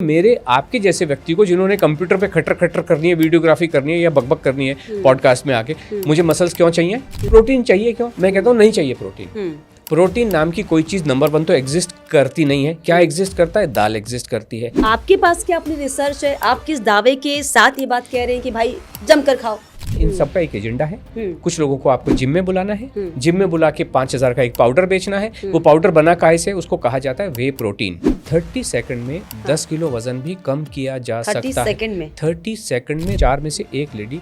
मेरे आपके जैसे व्यक्ति को जिन्होंने कंप्यूटर पे खटर खटर करनी है, वीडियोग्राफी करनी है या बकबक करनी है पॉडकास्ट में आके, मुझे मसल्स क्यों चाहिए? प्रोटीन चाहिए क्यों? मैं कहता हूँ नहीं चाहिए प्रोटीन। प्रोटीन नाम की कोई चीज नंबर 1 तो एग्जिस्ट करती नहीं है। क्या एग्जिस्ट करता है? दाल एग्जिस्ट करती है। आपके पास क्या अपनी रिसर्च है? आप किस दावे के साथ ये बात कह रहे हैं कि भाई जमकर खाओ? इन सबका एक एजेंडा है। कुछ लोगों को आपको जिम में बुलाना है, जिम में बुला के 5,000 का एक पाउडर बेचना है। वो पाउडर बना काहे से? उसको कहा जाता है वे प्रोटीन। 30 सेकंड में 10 किलो वजन भी कम किया जा सकता है। 30 सेकंड में 4 में से 1 लेडी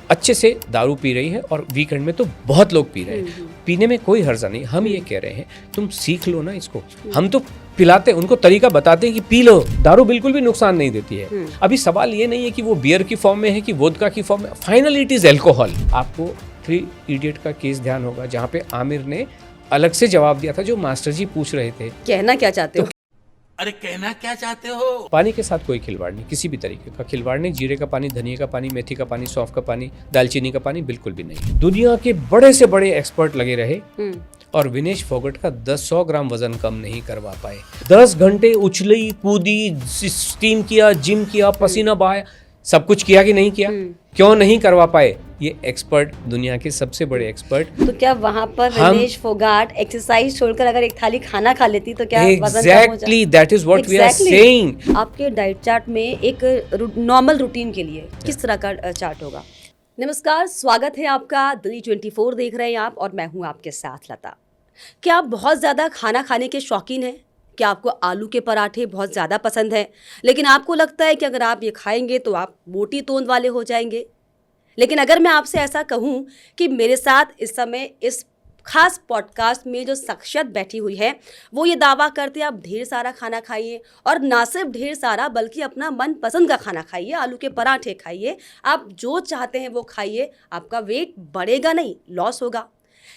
अच्छे से दारू पी रही है और वीकेंड में तो बहुत लोग पी रहे हैं। पीने में कोई हर्जा नहीं। हम ये कह रहे हैं तुम सीख लो ना इसको। हम तो पिलाते, उनको तरीका बताते हैं कि पी लो। दारू बिल्कुल भी नुकसान नहीं देती है। अभी सवाल ये नहीं है कि वो बियर की फॉर्म में है कि वोदका की फॉर्म में। Finally it is alcohol. आपको 3 इडियट का केस ध्यान होगा जहाँ पे आमिर ने अलग से जवाब दिया था जो मास्टर जी पूछ रहे थे। कहना क्या चाहते हो? अरे कहना क्या चाहते हो? पानी के साथ कोई खिलवाड़ नहीं, किसी भी तरीके का खिलवाड़ नहीं। जीरे का पानी, धनिया का पानी, मेथी का पानी, सौंफ का पानी, दालचीनी का पानी, बिल्कुल भी नहीं। दुनिया के बड़े से बड़े एक्सपर्ट लगे रहे और विनेश फोगट का 100 ग्राम वजन कम नहीं करवा पाए। 10 घंटे उछली कूदी, स्टीम किया, जिम किया, पसीना बहाया, सब कुछ किया कि नहीं किया? क्यों नहीं करवा पाए? ये एक्सपर्ट, दुनिया के सबसे बड़े एक्सपर्ट। तो क्या वहाँ पर विनेश फोगाट एक्सरसाइज छोड़कर अगर एक थाली खाना खा लेती तो क्या वजन कम हो जाए? That is what we are saying. आपके डाइट चार्ट में एक नॉर्मल रूटीन के लिए किस तरह का चार्ट होगा? नमस्कार, स्वागत है आपका। दिल्ली 24 देख रहे हैं आप और मैं हूँ आपके साथ लता। क्या आप बहुत ज़्यादा खाना खाने के शौकीन हैं? क्या आपको आलू के पराठे बहुत ज़्यादा पसंद हैं, लेकिन आपको लगता है कि अगर आप ये खाएंगे तो आप मोटी तोंद वाले हो जाएंगे? लेकिन अगर मैं आपसे ऐसा कहूँ कि मेरे साथ इस समय इस खास पॉडकास्ट में जो शख्सियत बैठी हुई है वो ये दावा करते हैं आप ढेर सारा खाना खाइए, और ना सिर्फ ढेर सारा बल्कि अपना मनपसंद का खाना खाइए, आलू के पराठे खाइए, आप जो चाहते हैं वो खाइए, आपका वेट बढ़ेगा नहीं, लॉस होगा।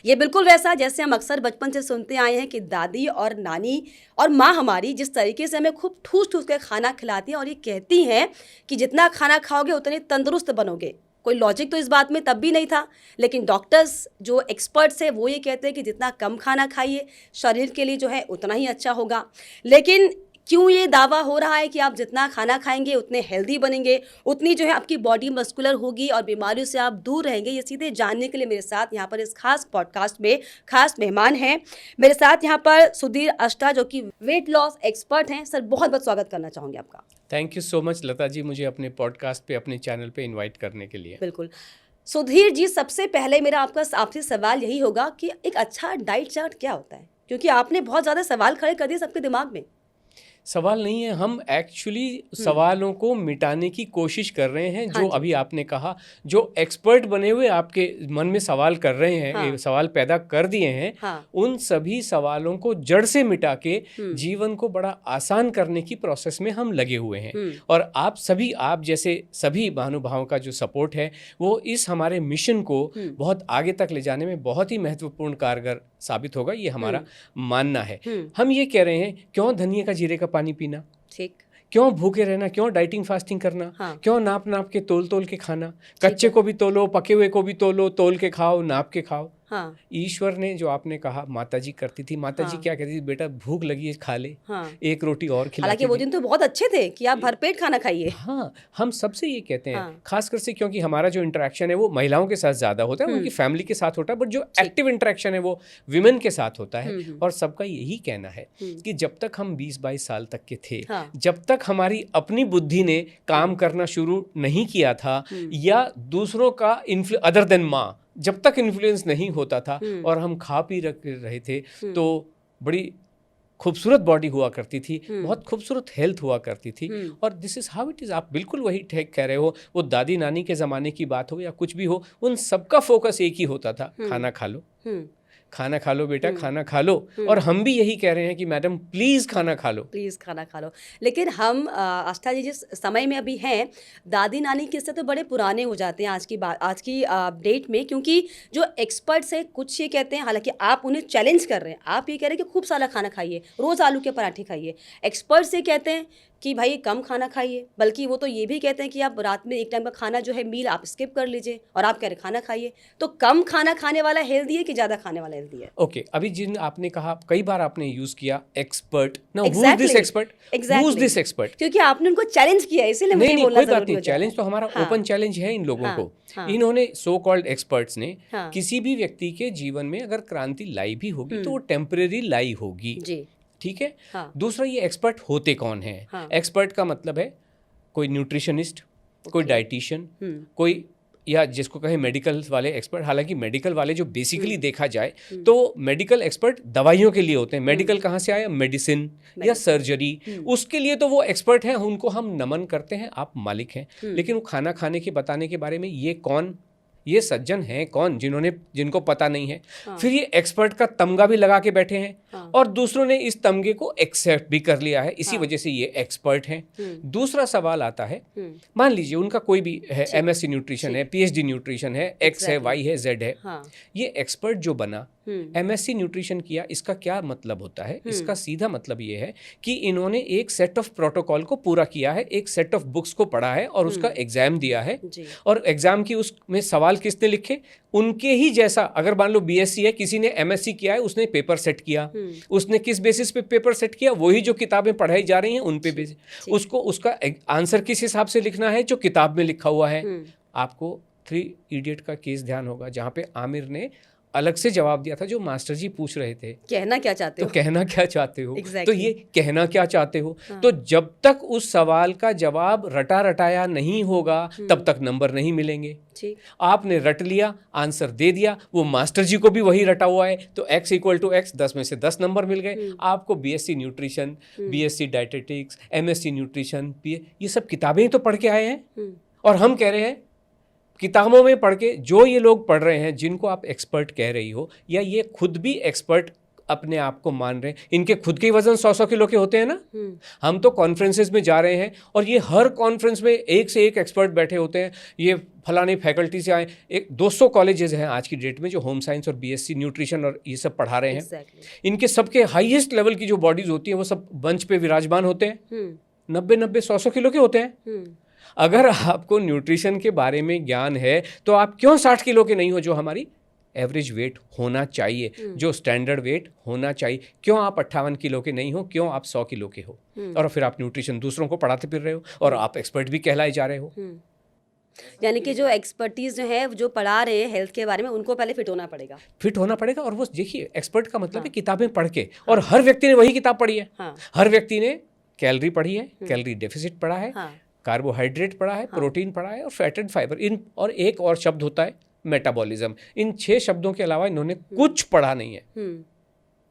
ये बिल्कुल वैसा जैसे हम अक्सर बचपन से सुनते आए हैं कि दादी और नानी और माँ हमारी जिस तरीके से हमें खूब ठूस ठूस कर खाना खिलाती हैं और ये कहती हैं कि जितना खाना खाओगे उतने तंदुरुस्त बनोगे। कोई लॉजिक तो इस बात में तब भी नहीं था, लेकिन डॉक्टर्स जो एक्सपर्ट्स हैं वो ये कहते हैं कि जितना कम खाना खाइए शरीर के लिए जो है उतना ही अच्छा होगा। लेकिन क्यों ये दावा हो रहा है कि आप जितना खाना खाएंगे उतने हेल्दी बनेंगे, उतनी जो है आपकी बॉडी मस्कुलर होगी और बीमारियों से आप दूर रहेंगे? ये सीधे जानने के लिए मेरे साथ यहाँ पर इस खास पॉडकास्ट में खास मेहमान हैं। मेरे साथ यहाँ पर सुधीर अष्टा जो कि वेट लॉस एक्सपर्ट हैं। सर, बहुत बहुत स्वागत करना चाहूँगी आपका। Thank you so much Lata ji, मुझे अपने पॉडकास्ट पे, अपने चैनल पे इनवाइट करने के लिए। बिल्कुल। सुधीर जी, सबसे पहले मेरा आपसे सवाल यही होगा कि एक अच्छा डाइट चार्ट क्या होता है? क्योंकि आपने बहुत ज़्यादा सवाल खड़े कर दिए सबके दिमाग में। सवाल नहीं है, हम एक्चुअली सवालों को मिटाने की कोशिश कर रहे हैं। जो अभी आपने कहा, जो एक्सपर्ट बने हुए आपके मन में सवाल कर रहे हैं, सवाल पैदा कर दिए हैं, उन सभी सवालों को जड़ से मिटा के जीवन को बड़ा आसान करने की प्रोसेस में हम लगे हुए हैं। और आप जैसे सभी महानुभावों का जो सपोर्ट है वो इस हमारे मिशन को बहुत आगे तक ले जाने में बहुत ही महत्वपूर्ण कारगर साबित होगा, ये हमारा मानना है। हम ये कह रहे हैं, क्यों धनिया का, जीरे का पानी पीना? ठीक। क्यों भूखे रहना? क्यों डाइटिंग फास्टिंग करना? क्यों नाप नाप के तोल के खाना? कच्चे को भी तोलो, पके हुए को भी तोलो, तोल के खाओ, नाप के खाओ। ईश्वर ने, जो आपने कहा माताजी करती थी, माताजी क्या कहती थी? बेटा भूख लगी है, खा ले, एक रोटी और खिला। हालांकि वो दिन तो बहुत अच्छे थे कि आप भरपेट खाना खाइए। हाँ, हम सबसे ये कहते हैं, खासकर से क्योंकि हमारा जो इंटरेक्शन है वो महिलाओं के साथ ज्यादा होता है, उनकी फैमिली के साथ होता है, बट जो एक्टिव इंटरेक्शन है वो विमेन के साथ होता है। और सबका यही कहना है कि जब तक हम 20-22 साल तक के थे, जब तक हमारी अपनी बुद्धि ने काम करना शुरू नहीं किया था, या दूसरों का अदर देन माँ, जब तक इन्फ्लुएंस नहीं होता था और हम खा पी रहे थे, तो बड़ी खूबसूरत बॉडी हुआ करती थी, बहुत खूबसूरत हेल्थ हुआ करती थी। और this is how it is. आप बिल्कुल वही ठीक कह रहे हो। वो दादी नानी के ज़माने की बात हो या कुछ भी हो, उन सबका फोकस एक ही होता था, खाना खा लो, खाना खा लो बेटा, खाना खा लो। और हम भी यही कह रहे हैं कि मैडम प्लीज़ खाना खा लो, प्लीज़ खाना खा लो। लेकिन हम आस्था जी जिस समय में अभी हैं, दादी नानी किस्से तो बड़े पुराने हो जाते हैं आज की डेट में, क्योंकि जो एक्सपर्ट्स हैं कुछ ये कहते हैं, हालांकि आप उन्हें चैलेंज कर रहे हैं, आप ये कह रहे हैं कि खूब सारा खाना खाइए, रोज़ आलू के पराठे खाइए। एक्सपर्ट्स ये कहते हैं कि भाई कम खाना खाइए, बल्कि वो तो ये भी कहते हैं कि आप रात में एक टाइम का खाना जो है मील आप स्किप कर लीजिए, और आप कह रहे खाना खाइए। तो कम खाना खाने वाला हेल्दी है कि ज़्यादा खाने वाला हेल्दी है? ओके, अभी जिन आपने कहा, कई बार आपने यूज किया expert. Now who is Exactly. This expert? Who is this expert? क्योंकि आपने उनको चैलेंज किया है, इसीलिए मुझे नहीं, बोलना कोई बात जरूरी नहीं, हो जाता है। चैलेंज तो हमारा हाँ, ओपन चैलेंज है इन लोगों हाँ, को। हाँ। इन्होंने सो कॉल्ड एक्सपर्ट्स ने हाँ। किसी भी व्यक्ति के जीवन में अगर क्रांति लाई भी होगी तो वो टेम्परेरी लाई होगी। जी। ठीक है। हाँ। दूसरा, ये एक्सपर्ट होते कौन है? हाँ। एक्सपर्ट का मतलब है कोई न्यूट्रिशनिस्ट, कोई डाइटिशियन, हम्म। कोई, या जिसको कहे मेडिकल वाले एक्सपर्ट। हालांकि मेडिकल वाले जो बेसिकली देखा जाए तो मेडिकल एक्सपर्ट दवाइयों के लिए होते हैं। मेडिकल कहाँ से आया? मेडिसिन या सर्जरी, उसके लिए तो वो एक्सपर्ट हैं, उनको हम नमन करते हैं, आप मालिक हैं। लेकिन वो खाना खाने के बताने के बारे में ये कौन, ये सज्जन हैं कौन जिनको पता नहीं है? फिर ये एक्सपर्ट का तमगा भी लगा के बैठे हैं और दूसरों ने इस तमगे को एक्सेप्ट भी कर लिया है, इसी वजह से ये एक्सपर्ट हैं। दूसरा सवाल आता है, मान लीजिए उनका कोई भी है, एमएससी न्यूट्रिशन है, पीएचडी न्यूट्रिशन है, एक्स है, वाई है, जेड है। ये एक्सपर्ट जो बना, एमएससी न्यूट्रिशन किया, इसका क्या मतलब होता है? इसका सीधा मतलब ये है कि इन्होंने एक सेट ऑफ प्रोटोकॉल को पूरा किया है, एक सेट ऑफ बुक्स को पढ़ा है और उसका एग्जाम दिया है। और एग्जाम की उसमें सवाल किसने लिखे? उनके ही जैसा। अगर मान लो बीएससी है, किसी ने एमएससी किया है, उसने पेपर सेट किया। उसने किस बेसिस पे पेपर सेट किया? वही जो किताबें पढ़ाई जा रही हैं उन पे बेसिस। उसको उसका आंसर किस हिसाब से लिखना है? जो किताब में लिखा हुआ है। आपको 3 इडियट का केस ध्यान होगा, जहाँ पे आमिर ने अलग से जवाब दिया था जो मास्टर जी पूछ रहे थे, कहना क्या चाहते हो? तो कहना क्या चाहते हो? Exactly. तो ये कहना क्या चाहते हो? तो जब तक उस सवाल का जवाब रटा रटाया नहीं होगा तब तक नंबर नहीं मिलेंगे। ठीक। आपने रट लिया, आंसर दे दिया, वो मास्टर जी को भी वही रटा हुआ है, तो x = x, 10 में से 10 नंबर मिल गए आपको। BSc nutrition, BSc dietetics, MSc nutrition, ये सब किताबें ही तो पढ़ के आए हैं। और हम कह रहे हैं किताबों में पढ़ के, जो ये लोग पढ़ रहे हैं जिनको आप एक्सपर्ट कह रही हो, या ये खुद भी एक्सपर्ट अपने आप को मान रहे हैं, इनके खुद के वजन 100-100 किलो के होते हैं ना। हम तो कॉन्फ्रेंसेस में जा रहे हैं और ये हर कॉन्फ्रेंस में एक से एक एक्सपर्ट बैठे होते हैं। ये फलानी फैकल्टी से आए, 200 कॉलेजेस हैं आज की डेट में जो होम साइंस और बीएससी न्यूट्रिशन और ये सब पढ़ा रहे हैं। Exactly. इनके सबके हाईएस्ट लेवल की जो बॉडीज होती हैं वो सब मंच पे विराजमान होते हैं, 90-90, 100-100 किलो के होते हैं। अगर आपको न्यूट्रिशन के बारे में ज्ञान है तो आप क्यों 60 किलो के नहीं हो, जो हमारी एवरेज वेट होना चाहिए, जो स्टैंडर्ड वेट होना चाहिए? क्यों आप 58 किलो के नहीं हो? क्यों आप 100 किलो के हो? और फिर आप न्यूट्रिशन दूसरों को पढ़ाते फिर रहे हो और आप एक्सपर्ट भी कहलाए जा रहे हो। यानी कि जो एक्सपर्टीज जो है, जो पढ़ा रहे हैं हेल्थ के बारे में, उनको पहले फिट होना पड़ेगा। फिट होना पड़ेगा। और वो देखिए, एक्सपर्ट का मतलब है किताबें पढ़ के, और हर व्यक्ति ने वही किताब पढ़ी है। हर व्यक्ति ने कैलोरी पढ़ी है, कैलोरी डेफिसिट पढ़ा है, कार्बोहाइड्रेट पढ़ा है, प्रोटीन पढ़ा है और फैट एंड फाइबर, इन और एक और शब्द होता है मेटाबॉलिज्म। इन 6 शब्दों के अलावा इन्होंने कुछ पढ़ा नहीं है।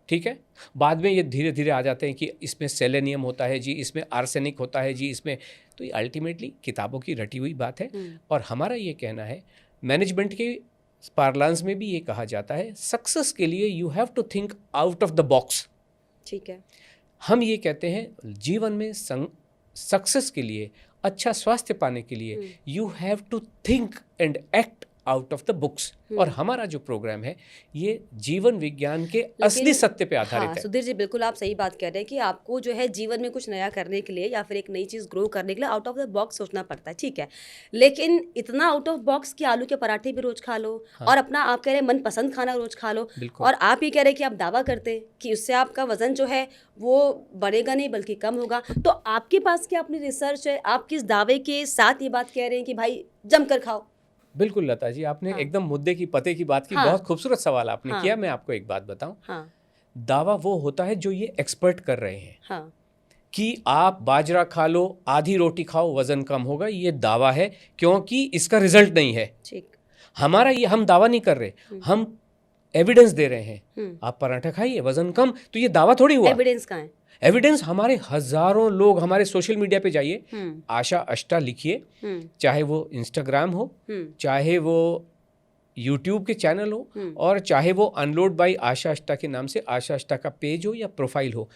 ठीक है। बाद में ये धीरे धीरे आ जाते हैं कि इसमें सेलेनियम होता है जी, इसमें आर्सेनिक होता है जी, इसमें। तो ये अल्टीमेटली किताबों की रटी हुई बात है। और हमारा ये कहना है, मैनेजमेंट के पार्लांस में भी ये कहा जाता है, सक्सेस के लिए you have to think out of the box. ठीक है। हम ये कहते हैं जीवन में सक्सेस के लिए, अच्छा स्वास्थ्य पाने के लिए, you have to think and act out of the books. और हमारा जो प्रोग्राम है ये जीवन विज्ञान के असली सत्य पे आधारित है। सुधीर जी, बिल्कुल आप सही बात कह रहे हैं कि आपको जो है जीवन में कुछ नया करने के लिए या फिर एक नई चीज़ ग्रो करने के लिए आउट ऑफ द बॉक्स सोचना पड़ता है। ठीक है, लेकिन इतना आउट ऑफ बॉक्स कि आलू के पराठे भी रोज खा लो, और अपना आप कह रहे हैं मनपसंद खाना रोज खा लो, और आप ये कह रहे हैं कि आप दावा करते हैं कि उससे आपका वजन जो है वो बढ़ेगा नहीं बल्कि कम होगा। तो आपके पास क्या अपनी रिसर्च है? आप किस दावे के साथ ये बात कह रहे हैं कि भाई जमकर खाओ? बिल्कुल लता जी, आपने एकदम मुद्दे की पते की बात की। बहुत खूबसूरत सवाल आपने किया। मैं आपको एक बात बताऊं, दावा वो होता है जो ये एक्सपर्ट कर रहे हैं कि आप बाजरा खा लो, आधी रोटी खाओ, वजन कम होगा। ये दावा है क्योंकि इसका रिजल्ट नहीं है। ठीक। हमारा ये, हम दावा नहीं कर रहे, हम एविडेंस दे रहे हैं। आप पराठा खाइए, वजन कम, तो ये दावा थोड़ी हुआ। एविडेंस कहाँ है? एविडेंस हमारे हजारों लोग, हमारे सोशल मीडिया पे जाइए, आशा अष्टा लिखिए, चाहे वो इंस्टाग्राम हो, चाहे वो यूट्यूब के चैनल हो, और चाहे वो अनलोड बाई आशा अष्टा के नाम से आशा अष्टा का पेज हो या प्रोफाइल हो,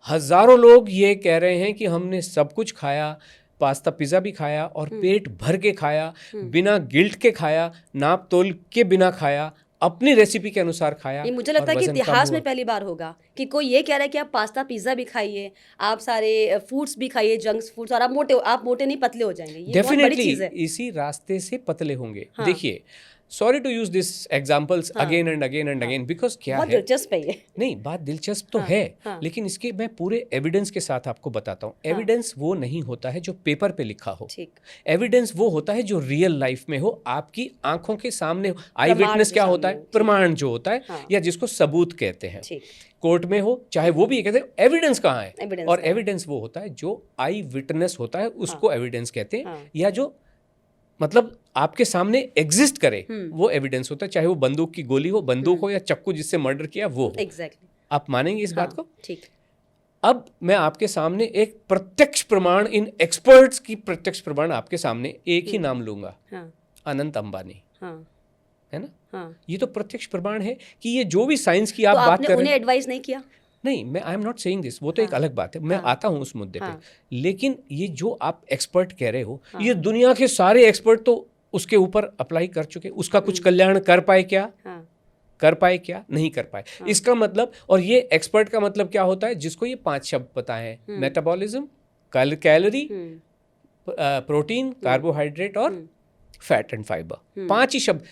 हजारों लोग ये कह रहे हैं कि हमने सब कुछ खाया, पास्ता पिज़्ज़ा भी खाया और पेट भर के खाया, बिना गिल्ट के खाया, नाप तोल के बिना खाया, अपनी रेसिपी के अनुसार खाया। ये मुझे लगता है और कि वजन कम इतिहास हुआ। में पहली बार होगा कि कोई ये कह रहा है कि आप पास्ता पिज्जा भी खाइए, आप सारे फूड्स भी खाइए, जंक्स फूड्स, और आप मोटे नहीं पतले हो जाएंगे। ये बहुत बड़ी चीज डेफिनेटली है। इसी रास्ते से पतले होंगे। हाँ। देखिए, sorry to use this examples हाँ। Again and again and again, because क्या बहुत है, दिलचस्प है ये। नहीं बात दिलचस्प तो हाँ, है, हाँ। लेकिन इसके मैं पूरे एविडेंस के साथ आपको बताता हूँ। एविडेंस वो नहीं होता है जो पेपर पे लिखा हो। ठीक। एविडेंस वो होता है जो रियल लाइफ में हो, आपकी आंखों के सामने हो। आई प्रमाण विटनेस जो क्या सामने होता है? हो, ठीक। प्रमाण जो होता है, हाँ। या जिसको सबूत कहते हैं। ठीक। कोर्ट में हो चाहे वो भी ये कहते हैं एविडेंस कहाँ है, Evidence और कहाँ है? एविडेंस वो होता है जो आई विटनेस होता है, उसको एविडेंस कहते हैं। हाँ। या जो मतलब आपके सामने एग्जिस्ट करे, वो एविडेंस होता है। चाहे वो बंदूक की गोली हो, बंदूक हो, या चक्कू जिससे मर्डर किया वो हो। एग्जैक्टली। आप मानेंगे इस बात को? ठीक। अब मैं आपके सामने एक प्रत्यक्ष प्रमाण, इन एक्सपर्ट्स की प्रत्यक्ष प्रमाण आपके सामने एक ही नाम लूंगा, हाँ। अनंत अंबानी, हाँ। है ना? हाँ। ये तो प्रत्यक्ष प्रमाण है कि ये जो भी साइंस की तो आप बात आपने कर रहे उन्हें हैं। एडवाइस नहीं किया? नहीं, मैं I am not saying this, वो तो एक अलग बात है, मैं आता हूं उस मुद्दे हाँ। पे। लेकिन ये जो आप एक्सपर्ट कह रहे हो, ये दुनिया के सारे एक्सपर्ट तो उसके ऊपर अप्लाई कर चुके, उसका कुछ कल्याण कर पाए क्या? हाँ। कर पाए क्या? नहीं कर पाए। इसका मतलब, और ये एक्सपर्ट का मतलब क्या होता है? जिसको ये 5 शब्द पता है, मेटाबॉलिज्म, कैलोरी, प्रोटीन, कार्बोहाइड्रेट और फैट एंड फाइबर। 5 ही शब्द,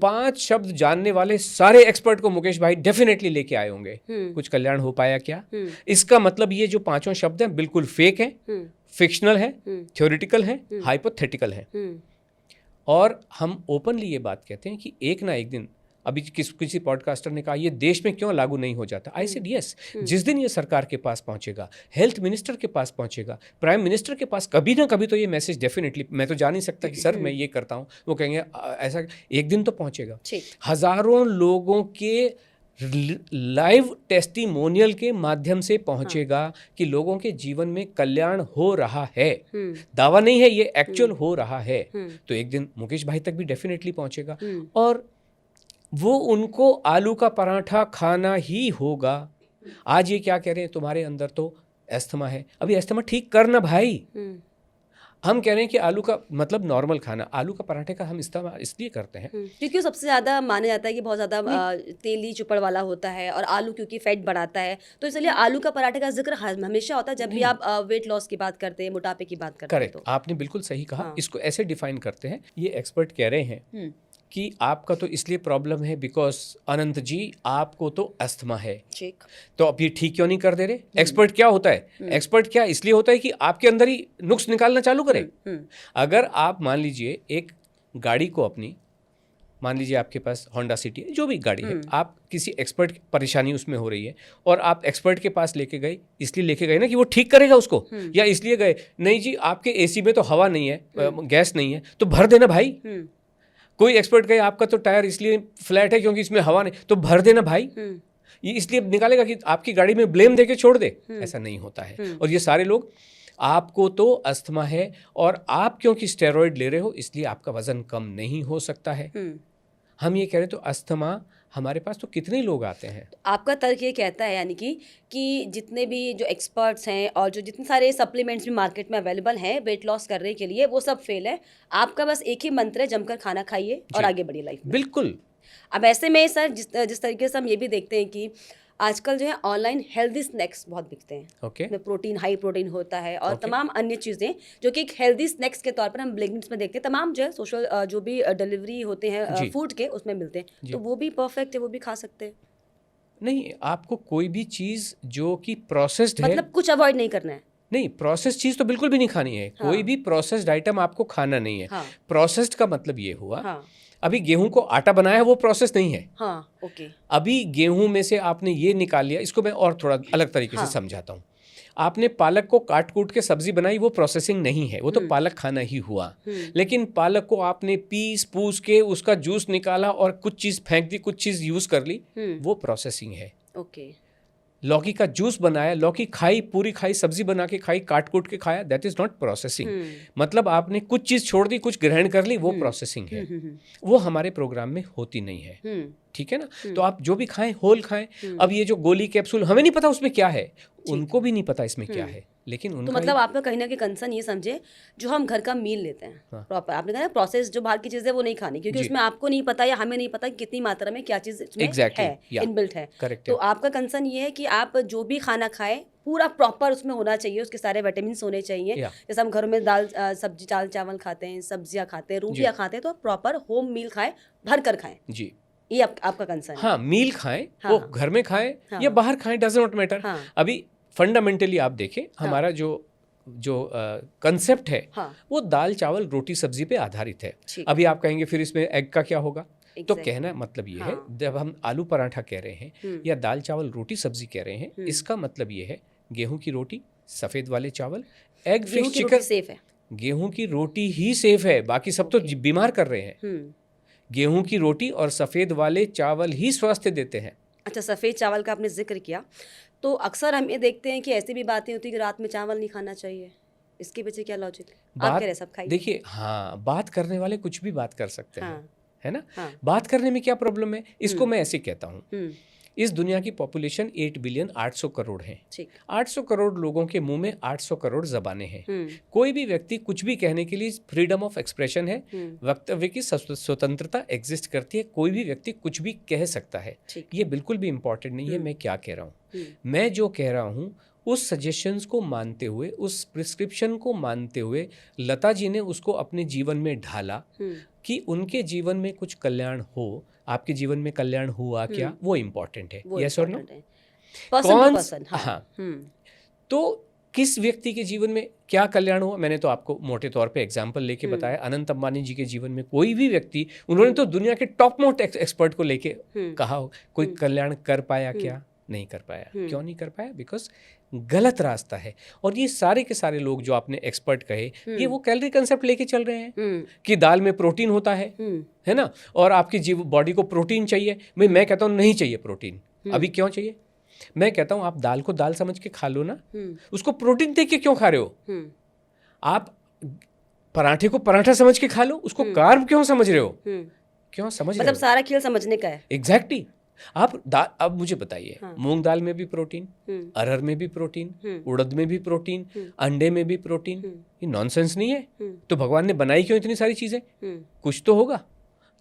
5 शब्द जानने वाले सारे एक्सपर्ट को मुकेश भाई डेफिनेटली लेके आए होंगे। कुछ कल्याण हो पाया क्या? इसका मतलब ये जो 5 शब्द हैं बिल्कुल फेक हैं, फिक्शनल हैं, थ्योरेटिकल हैं, हाइपोथेटिकल हैं। और हम ओपनली ये बात कहते हैं कि एक ना एक दिन, अभी किसी पॉडकास्टर ने कहा ये देश में क्यों लागू नहीं हो जाता, आई सेड यस, जिस दिन ये सरकार के पास पहुंचेगा, हेल्थ मिनिस्टर के पास पहुंचेगा, प्राइम मिनिस्टर के पास, कभी ना कभी तो ये मैसेज डेफिनेटली, मैं तो जा नहीं सकता कि सर मैं ये करता हूँ, वो कहेंगे ऐसा, एक दिन तो पहुंचेगा। हजारों लोगों के लाइव टेस्टिमोनियल के माध्यम से पहुंचेगा कि लोगों के जीवन में कल्याण हो रहा है। दावा नहीं है, ये एक्चुअल हो रहा है। तो एक दिन मुकेश भाई तक भी डेफिनेटली पहुंचेगा, और वो उनको आलू का पराठा खाना ही होगा। आज ये क्या कह रहे हैं, तुम्हारे अंदर तो अस्थमा है, अभी अस्थमा ठीक करना भाई। हम कह रहे हैं कि आलू का मतलब नॉर्मल खाना, आलू का पराठे का हम इस्तेमाल इसलिए करते हैं क्योंकि सबसे ज़्यादा माना जाता है कि बहुत ज़्यादा तेली चुपड़ वाला होता है, और आलू क्योंकि फैट बढ़ाता है, तो इसलिए आलू का पराठे का जिक्र हमेशा होता है जब भी आप वेट लॉस की बात करते हैं, मोटापे की बात करते हैं। करेक्ट, आपने बिल्कुल सही कहा। इसको ऐसे डिफाइन करते हैं, ये एक्सपर्ट कह रहे हैं कि आपका तो इसलिए प्रॉब्लम है बिकॉज अनंत जी आपको तो अस्थमा है, ठीक, तो अब ये ठीक क्यों नहीं कर दे रहे? एक्सपर्ट क्या होता है? एक्सपर्ट क्या इसलिए होता है कि आपके अंदर ही नुक्स निकालना चालू करे। अगर आप मान लीजिए एक गाड़ी को अपनी, मान लीजिए आपके पास होंडा सिटी है, जो भी गाड़ी है, आप किसी एक्सपर्ट की परेशानी उसमें हो रही है और आप एक्सपर्ट के पास लेके गए, इसलिए लेके गए ना कि वो ठीक करेगा उसको, या इसलिए गए नहीं जी आपके एसी में तो हवा नहीं है, गैस नहीं है, तो भर देना भाई। कोई एक्सपर्ट कहे आपका तो टायर इसलिए फ्लैट है क्योंकि इसमें हवा नहीं, तो भर देना भाई। ये इसलिए निकालेगा कि आपकी गाड़ी में ब्लेम देके छोड़ दे, ऐसा नहीं होता है। और ये सारे लोग, आपको तो अस्थमा है और आप क्योंकि स्टेरॉइड ले रहे हो इसलिए आपका वजन कम नहीं हो सकता है। हम ये कह रहे तो अस्थमा हमारे पास तो कितने लोग आते हैं। तो आपका तर्क ये कहता है यानी कि जितने भी जो एक्सपर्ट्स हैं और जो जितने सारे सप्लीमेंट्स भी मार्केट में अवेलेबल हैं वेट लॉस करने के लिए, वो सब फेल है। आपका बस एक ही मंत्र है, जमकर खाना खाइए और आगे बढ़िए लाइफ में। बिल्कुल। अब ऐसे में सर जिस तरीके से हम ये भी देखते हैं कि आजकल जो है ऑनलाइन हेल्दी स्नैक्स बहुत बिकते हैं। ओके। में प्रोटीन, हाई प्रोटीन होता है और तमाम अन्य चीज़ें जो कि एक हेल्दी स्नैक्स के तौर पर हम ब्लिंकिट्स में देखते हैं। तमाम जो है सोशल जो भी डिलीवरी होते हैं फूड के, उसमें मिलते हैं, तो वो भी परफेक्ट है, वो भी खा सकते हैं। नहीं, आपको कोई भी चीज़ जो कि प्रोसेस्ड है, मतलब कुछ अवॉइड नहीं करना है। नहीं, प्रोसेस्ड चीज़ तो बिल्कुल भी नहीं खानी है। कोई भी प्रोसेस्ड आइटम आपको खाना नहीं है। प्रोसेस्ड का मतलब ये हुआ, अभी गेहूं को आटा बनाया है वो प्रोसेस नहीं है। ओके। अभी गेहूं में से आपने ये निकाल लिया, इसको मैं और थोड़ा अलग तरीके से समझाता हूँ। आपने पालक को काट कूट के सब्जी बनाई, वो प्रोसेसिंग नहीं है, वो तो पालक खाना ही हुआ। लेकिन पालक को आपने पीस पूस के उसका जूस निकाला और कुछ चीज़ फेंक दी, कुछ चीज़ यूज़ कर ली, वो प्रोसेसिंग है। ओके। लौकी का जूस बनाया, लौकी खाई, पूरी खाई, सब्जी बना के खाई, काट कूट के खाया, दैट इज नॉट प्रोसेसिंग। मतलब आपने कुछ चीज़ छोड़ दी, कुछ ग्रहण कर ली, वो प्रोसेसिंग है। वो हमारे प्रोग्राम में होती नहीं है। ठीक है ना। तो आप जो भी खाएं होल खाएं। अब ये जो गोली कैप्सूल हमें नहीं पता उसमें क्या है, उनको भी नहीं पता इसमें क्या है, लेकिन तो उनका मतलब आपका कहीं ना कहीं कंसर्न ये समझे, जो हम घर का मील लेते हैं प्रॉपर, आपने कहा ना प्रोसेस, जो बाहर की चीज़ है वो नहीं खानी, क्योंकि उसमें आपको नहीं पता या हमें नहीं पता कि कितनी मात्रा में क्या चीज़ इसमें है, इनबिल्ट है। करेक्ट तो आपका कंसर्न ये है कि आप जो भी खाना खाएं पूरा प्रॉपर उसमें होना चाहिए, उसके सारे विटामिन होने चाहिए। जैसे हम घरों में दाल सब्जी दाल चावल खाते हैं, सब्जियां खाते हैं, रोटियां खाते हैं, तो प्रॉपर होम मील खाएं, भर कर खाएं जी, ये आपका कंसर्न है। हाँ, मील खाएं, वो घर में खाएं या बाहर खाएं, डज नॉट मैटर। अभी फंडामेंटली आप देखें हमारा जो कंसेप्ट है वो दाल चावल रोटी सब्जी पे आधारित है। अभी आप कहेंगे फिर इसमें एग का क्या होगा? तो कहना मतलब ये है, जब हम आलू पराठा कह रहे हैं या दाल चावल रोटी सब्जी कह रहे हैं, इसका मतलब ये है गेहूं की रोटी, सफ़ेद वाले चावल, एग फिश चिकन। सेफ है, गेहूं की रोटी ही सेफ है, बाकी सब तो बीमार कर रहे हैं। गेहूं की रोटी और सफ़ेद वाले चावल ही स्वास्थ्य देते हैं। अच्छा, सफ़ेद चावल का आपने जिक्र किया, तो अक्सर हम ये देखते हैं कि ऐसी भी बातें होती है कि रात में चावल नहीं खाना चाहिए, इसके पीछे क्या लॉजिक? आप कह रहे हैं सब खाइए। देखिए, हाँ, बात करने वाले कुछ भी बात कर सकते हैं, है ना। बात करने में क्या प्रॉब्लम है? इसको मैं ऐसे कहता हूँ, इस दुनिया की पॉपुलेशन 8 बिलियन 800 करोड़ है। 800 करोड़ लोगों के मुंह में 800 करोड़ जबानें हैं। कोई भी व्यक्ति कुछ भी कहने के लिए फ्रीडम ऑफ एक्सप्रेशन है, वक्तव्य की स्वतंत्रता एग्जिस्ट करती है, कोई भी व्यक्ति कुछ भी कह सकता है। ये बिल्कुल भी इम्पोर्टेंट नहीं है मैं क्या कह रहा हूँ। मैं जो कह रहा हूँ उस सजेशंस को मानते हुए, उस प्रिस्क्रिप्शन को मानते हुए लता जी ने उसको अपने जीवन में ढाला कि उनके जीवन में कुछ कल्याण हो। आपके जीवन में कल्याण हुआ क्या, वो इम्पोर्टेंट है। यस और नो? पर्सन। हाँ, तो किस व्यक्ति के जीवन में क्या कल्याण हुआ, मैंने तो आपको मोटे तौर पे एग्जांपल लेके बताया। अनंत अंबानी जी के जीवन में कोई भी व्यक्ति, उन्होंने तो दुनिया के टॉप मोस्ट एक्सपर्ट को लेके कहा हो, कोई कल्याण कर पाया क्या? नहीं कर पाया। क्यों नहीं कर पाया? बिकॉज गलत रास्ता है। और ये सारे के सारे लोग जो आपने एक्सपर्ट कहे, ये वो कैलोरी कंसेप्ट लेके चल रहे हैं कि दाल में प्रोटीन होता है ना, और आपकी बॉडी को प्रोटीन चाहिए। मैं कहता हूँ नहीं चाहिए प्रोटीन। अभी क्यों चाहिए? मैं कहता हूँ आप दाल को दाल समझ के खा लो ना, उसको प्रोटीन देख के क्यों खा रहे हो? आप पराठे को पराठा समझ के खा लो, उसको कार्ब क्यों समझ रहे हो? क्यों समझ रहे हो? मतलब सारा खेल समझने का है। एग्जैक्टली। अब मुझे बताइए, मूंग दाल में भी प्रोटीन, अरहर में भी प्रोटीन, उड़द में भी प्रोटीन, अंडे में भी प्रोटीन। ये नॉनसेंस नहीं है? तो भगवान ने बनाई क्यों इतनी सारी चीजें? कुछ तो होगा।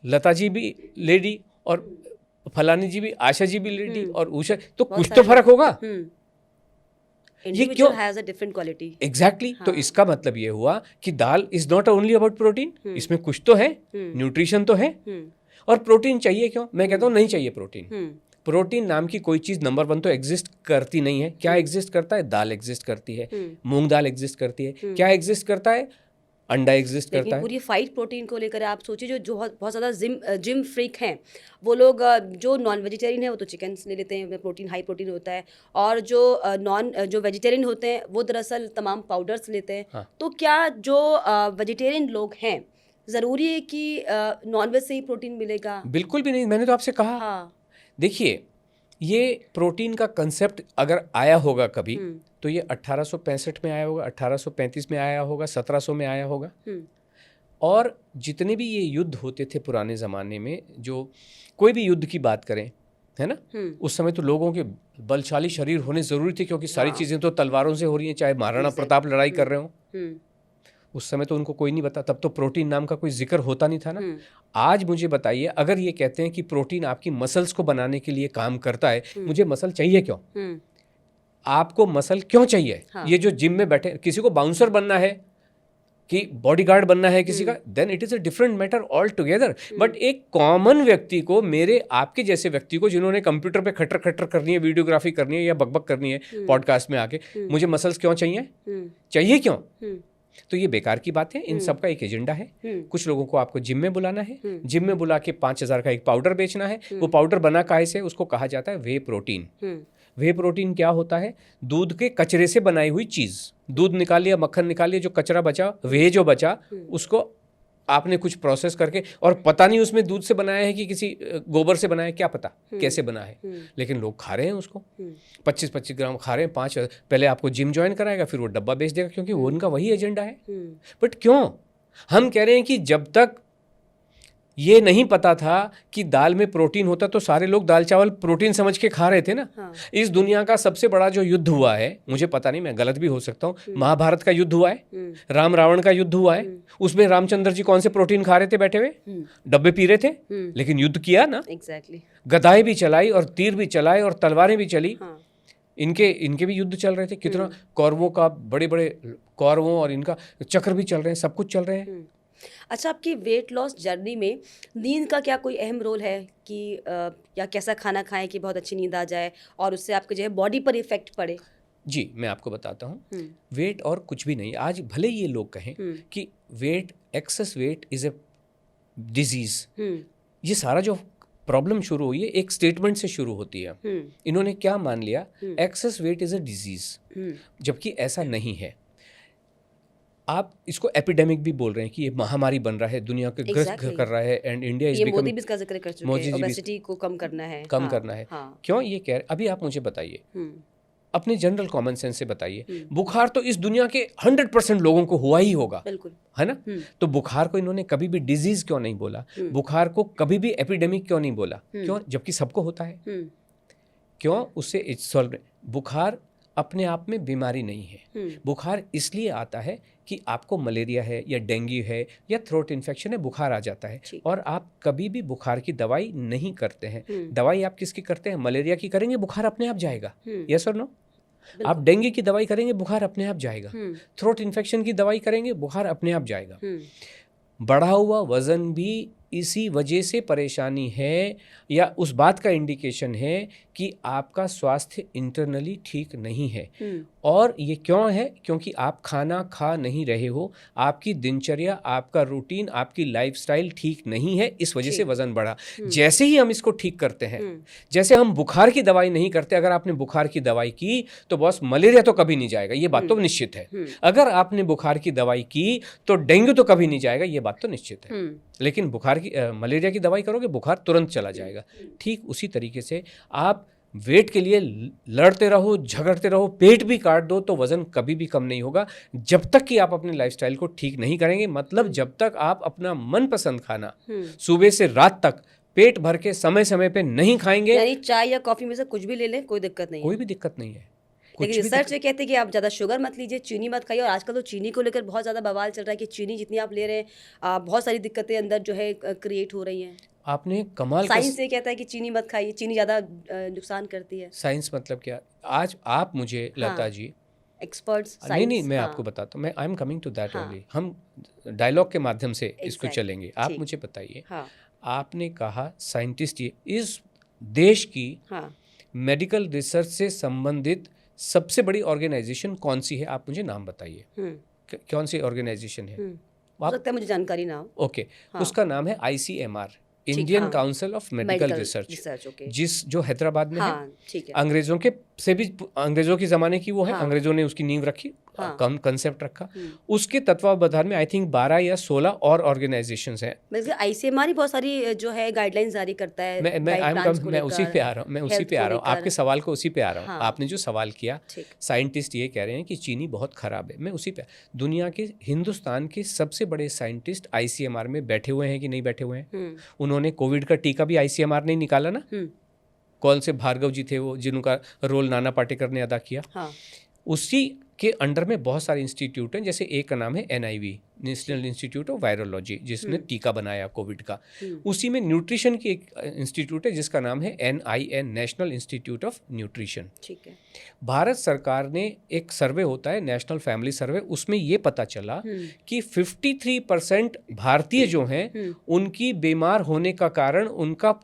लता जी भी लेडी और फलानी जी भी, आशा जी भी लेडी और उषा, तो कुछ तो फर्क होगा। ये क्यों has a different quality? Exactly. तो इसका मतलब ये हुआ कि dal is not only about protein, इसमें कुछ तो है, न्यूट्रिशन तो है। और प्रोटीन चाहिए क्यों? मैं कहता हूँ नहीं चाहिए प्रोटीन। प्रोटीन नाम की कोई चीज़ नंबर 1 तो एग्जिस्ट करती नहीं है। क्या एग्जिस्ट करता है? दाल एग्जिस्ट करती है, मूंग दाल एग्जिस्ट करती है। क्या एग्जिस्ट करता है? अंडा एग्जिस्ट करता है। पूरी फाइट प्रोटीन को लेकर आप सोचिए, जो बहुत ज़्यादा जिम फ्रीक हैं वो लोग, जो नॉन वेजिटेरियन है वो तो चिकन ले लेते हैं, प्रोटीन हाई प्रोटीन होता है, और जो वेजिटेरियन होते हैं वो दरअसल तमाम पाउडर्स लेते हैं। हाँ। तो क्या जो वेजिटेरियन लोग हैं, ज़रूरी है कि नॉनवेज से ही प्रोटीन मिलेगा? बिल्कुल भी नहीं। मैंने तो आपसे कहा। हाँ। देखिए, ये प्रोटीन का कंसेप्ट अगर आया होगा कभी, तो ये 1865 में आया होगा, 1835 में आया होगा, 1700 में आया होगा। और जितने भी ये युद्ध होते थे पुराने ज़माने में, जो कोई भी युद्ध की बात करें, है ना, उस समय तो लोगों के बलशाली शरीर होने ज़रूरी थे, क्योंकि सारी चीज़ें तो तलवारों से हो रही हैं, चाहे महाराणा प्रताप लड़ाई कर रहे हो। उस समय तो उनको कोई नहीं बता, तब तो प्रोटीन नाम का कोई जिक्र होता नहीं था ना। आज मुझे बताइए, अगर ये कहते हैं कि प्रोटीन आपकी मसल्स को बनाने के लिए काम करता है, मुझे मसल चाहिए क्यों? आपको मसल क्यों चाहिए? हाँ। ये जो जिम में बैठे, किसी को बाउंसर बनना है कि बॉडीगार्ड बनना है किसी का, then it is a different matter all together. But एक कॉमन व्यक्ति को, मेरे आपके जैसे व्यक्ति को, जिन्होंने कंप्यूटर पे खटर खटर करनी है, वीडियोग्राफी करनी है या बकबक करनी है पॉडकास्ट में आके, मुझे मसल्स क्यों चाहिए? चाहिए क्यों? तो ये बेकार की बात है। इन सब का एक एजेंडा है। कुछ लोगों को आपको जिम में बुलाना है, जिम में बुला के 5000 का एक पाउडर बेचना है। वो पाउडर बना काहे से? उसको कहा जाता है वे प्रोटीन। वे प्रोटीन क्या होता है? दूध के कचरे से बनाई हुई चीज़। दूध निकाल लिया, मक्खन निकाल लिया, जो कचरा बचा, वे जो बचा, उसको आपने कुछ प्रोसेस करके, और पता नहीं उसमें दूध से बनाया है कि किसी गोबर से बनाया है, क्या पता कैसे बना है, लेकिन लोग खा रहे हैं उसको। 25-25 ग्राम खा रहे हैं। 5 पहले आपको जिम ज्वाइन कराएगा, फिर वो डब्बा बेच देगा, क्योंकि वो उनका वही एजेंडा है। बट क्यों? हम कह रहे हैं कि जब तक ये नहीं पता था कि दाल में प्रोटीन होता, तो सारे लोग दाल चावल प्रोटीन समझ के खा रहे थे ना। हाँ। इस दुनिया का सबसे बड़ा जो युद्ध हुआ है, मुझे पता नहीं, मैं गलत भी हो सकता हूँ, महाभारत का युद्ध हुआ है, राम रावण का युद्ध हुआ है, उसमें रामचंद्र जी कौन से प्रोटीन खा रहे थे बैठे हुए? डब्बे पी रहे थे, लेकिन युद्ध किया ना। एग्जैक्टली। गदाएं भी चलाई और तीर भी चलाए और तलवारें भी चली। हाँ। इनके भी युद्ध चल रहे थे, कितना कौरवों का, बड़े बड़े कौरवों और इनका चक्र भी चल रहे हैं, सब कुछ चल रहे हैं। अच्छा, आपकी वेट लॉस जर्नी में नींद का क्या कोई अहम रोल है कि या कैसा खाना खाएं कि बहुत अच्छी नींद आ जाए और उससे आपके जो है बॉडी पर इफेक्ट पड़े? जी, मैं आपको बताता हूँ। वेट और कुछ भी नहीं। आज भले ये लोग कहें कि weight, excess weight is a disease, ये सारा जो प्रॉब्लम शुरू हुई है एक स्टेटमेंट से शुरू होती है। इन्होंने क्या मान लिया? Access weight is a disease, जबकि ऐसा नहीं है। आप इसको एपिडेमिक भी बोल रहे हैं कि ये महामारी बन रहा है, दुनिया के ग्रस्त कर रहा है, एंड इंडिया इज मोदी भी इसका जिक्र कर चुके हैं, ओबेसिटी को कम करना है, कम करना है। क्यों ये कह रहे? अभी आप मुझे बताइए, अपने जनरल कॉमन सेंस से बताइए, बुखार तो इस दुनिया के 100% लोगों को हुआ ही होगा, बिल्कुल, है ना? तो बुखार को इन्होंने कभी भी डिजीज क्यों नहीं बोला? बुखार को कभी भी एपिडेमिक क्यों नहीं बोला? क्यों? जबकि सबको होता है। क्यों? उससे बुखार अपने आप में बीमारी नहीं है। बुखार इसलिए आता है कि आपको मलेरिया है या डेंगू है या थ्रोट इन्फेक्शन है, बुखार आ जाता है, और आप कभी भी बुखार की दवाई नहीं करते हैं। दवाई आप किसकी करते हैं? मलेरिया की करेंगे, बुखार अपने आप जाएगा। यस और नो? आप डेंगू की दवाई करेंगे, बुखार अपने आप जाएगा। थ्रोट इन्फेक्शन की दवाई करेंगे, बुखार अपने आप जाएगा। बढ़ा हुआ वजन भी इसी वजह से परेशानी है, या उस बात का इंडिकेशन है कि आपका स्वास्थ्य इंटरनली ठीक नहीं है। और ये क्यों है? क्योंकि आप खाना खा नहीं रहे हो, आपकी दिनचर्या, आपका रूटीन, आपकी लाइफस्टाइल ठीक नहीं है, इस वजह से वजन बढ़ा। जैसे ही हम इसको ठीक करते हैं, जैसे हम बुखार की दवाई नहीं करते, अगर आपने बुखार की दवाई की तो बॉस मलेरिया तो कभी नहीं जाएगा, ये बात तो निश्चित है। अगर आपने बुखार की दवाई की तो डेंगू तो कभी नहीं जाएगा, ये बात तो निश्चित है। लेकिन मलेरिया की दवाई करोगे, बुखार तुरंत चला जाएगा। ठीक उसी तरीके से आप वेट के लिए लड़ते रहो, झगड़ते रहो, पेट भी काट दो, तो वजन कभी भी कम नहीं होगा जब तक कि आप अपने लाइफस्टाइल को ठीक नहीं करेंगे। मतलब जब तक आप अपना मनपसंद खाना सुबह से रात तक पेट भर के समय समय पे नहीं खाएंगे, यानी चाय या कॉफी में से कुछ भी ले लें, कोई दिक्कत नहीं है। कोई भी दिक्कत नहीं है। लेकिन रिसर्च ये कहते हैं कि आप ज़्यादा शुगर मत लीजिए, चीनी मत खाइए। और आजकल तो चीनी को लेकर बहुत ज़्यादा बवाल चल रहा है कि चीनी जितनी आप ले रहे हैं, बहुत सारी दिक्कतें अंदर जो है क्रिएट हो रही हैं। आपने कमाल, साइंस ये कहता है कि चीनी मत खाइए, चीनी ज़्यादा नुकसान करती है। साइंस मतलब क्या? आज आप मुझे लता जी, एक्सपर्ट्स, नहीं, मैं आपको बताता हूँ, मैं I am coming to that only. हम डायलॉग के माध्यम से इसको चलेंगे। आप मुझे बताइए, आपने कहा साइंटिस्ट, ये इस देश की मेडिकल रिसर्च से संबंधित सबसे बड़ी ऑर्गेनाइजेशन कौन सी है? आप मुझे नाम बताइए, कौन सी ऑर्गेनाइजेशन है? हो सकता है मुझे जानकारी ना हो। ओके, उसका नाम है ICMR, Indian council of medical research, जो हैदराबाद में है। अंग्रेजों के से भी, अंग्रेजों के ज़माने की वो है, अंग्रेजों ने उसकी नींव रखी, कंसेप्ट रखा। उसके तत्वावधान में आई थिंक 12 या 16 और ऑर्गेनाइजेशंस हैं। ICMR ही बहुत सारी जो है गाइडलाइंस जारी करता है। मैं उसी पे आ रहा हूँ, आपके सवाल को उसी पे आ रहा हूँ। आपने जो सवाल किया, साइंटिस्ट ये कह रहे हैं कि चीनी बहुत खराब है, मैं उसी पे। दुनिया के, हिंदुस्तान के सबसे बड़े साइंटिस्ट ICMR में बैठे हुए हैं कि नहीं बैठे हुए हैं? उन्होंने कोविड का टीका भी ICMR ने निकाला ना। कौन से भार्गव जी थे वो, जिनका रोल नाना पाटेकर ने अदा किया। उसी के अंडर में बहुत सारे इंस्टीट्यूट हैं, जैसे एक का नाम है NIV, national institute of virology, जिसने टीका बनाया कोविड का। उसी में न्यूट्रिशन की एक इंस्टीट्यूट है जिसका नाम है NIN, national institute of nutrition. ठीक है। भारत सरकार ने एक सर्वे होता है, नेशनल फैमिली सर्वे, उसमें ये पता चला कि 53% भारतीय जो हैं उनकी बीमार होने का कारण उनका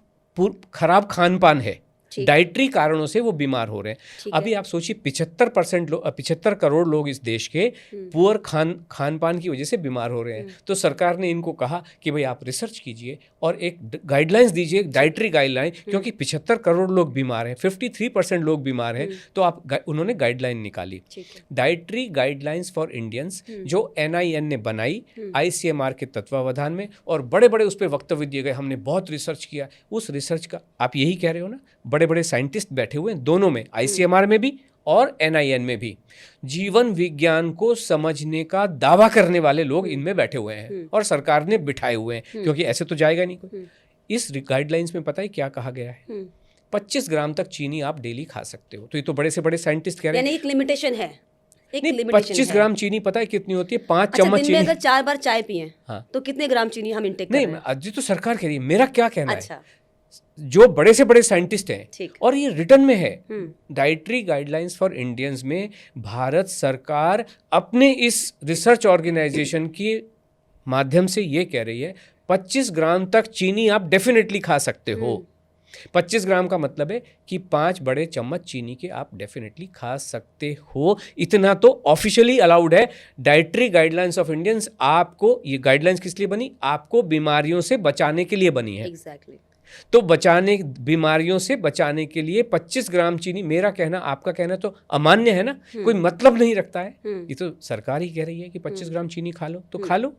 खराब खान पान है। डाइटरी कारणों से वो बीमार हो रहे हैं। अभी आप सोचिए 75 करोड़ लोग इस देश के पुअर खान पान की वजह से बीमार हो रहे हैं। तो सरकार ने इनको कहा कि भाई आप रिसर्च कीजिए और एक गाइडलाइंस दीजिए, डाइटरी गाइडलाइन, क्योंकि 75 करोड़ लोग बीमार हैं, 53% लोग बीमार हैं, तो उन्होंने गाइडलाइन निकाली, डाइटरी गाइडलाइंस फॉर इंडियंस, जो NIN ने बनाई ICMR के तत्वावधान में, और बड़े बड़े उस पर वक्तव्य दिए गए, हमने बहुत रिसर्च किया। उस रिसर्च का आप यही कह रहे हो ना, बड़े बड़े साइंटिस्ट बैठे हुए हैं दोनों में, ICMR में भी और NIN में भी जीवन विज्ञान को समझने का दावा करने वाले लोग इनमें बैठे हुए हैं और सरकार ने बिठाए हुए हैं, क्योंकि ऐसे तो जाएगा नहीं कोई। इस गाइडलाइंस में पता है क्या कहा गया है? 25 ग्राम तक चीनी आप डेली खा सकते हो। तो ये तो बड़े से बड़े साइंटिस्ट कह रहे हैं। यानी एक लिमिटेशन है। नहीं, 25 ग्राम चीनी पता है कितनी होती है? 5 चम्मच दिन चीनी। में अगर 4 बार चाय पिए हाँ, तो कितने ग्राम चीनी हम इंटेक कर रहे हैं? नहीं, अजी तो सरकार कह रही है, मेरा क्या कहना अच्छा। है, जो बड़े से बड़े साइंटिस्ट हैं ठीक। और ये रिटर्न में है, डाइटरी गाइडलाइंस फॉर इंडियंस में भारत सरकार अपने इस रिसर्च ऑर्गेनाइजेशन के माध्यम से ये कह रही है 25 ग्राम तक चीनी आप डेफिनेटली खा सकते हो। 25 ग्राम का मतलब है कि 5 बड़े चम्मच चीनी के आप डेफिनेटली खा सकते हो। इतना तो ऑफिशियली अलाउड है। डाइटरी गाइडलाइंस ऑफ इंडियंस, आपको ये गाइडलाइंस किस लिए बनी? आपको बीमारियों से बचाने के लिए बनी है। एग्जैक्टली। तो बीमारियों से बचाने के लिए 25 ग्राम चीनी, मेरा कहना, आपका कहना तो अमान्य है ना, कोई मतलब नहीं रखता है। ये तो सरकार ही कह रही है कि 25 ग्राम चीनी खा लो, तो खा लो,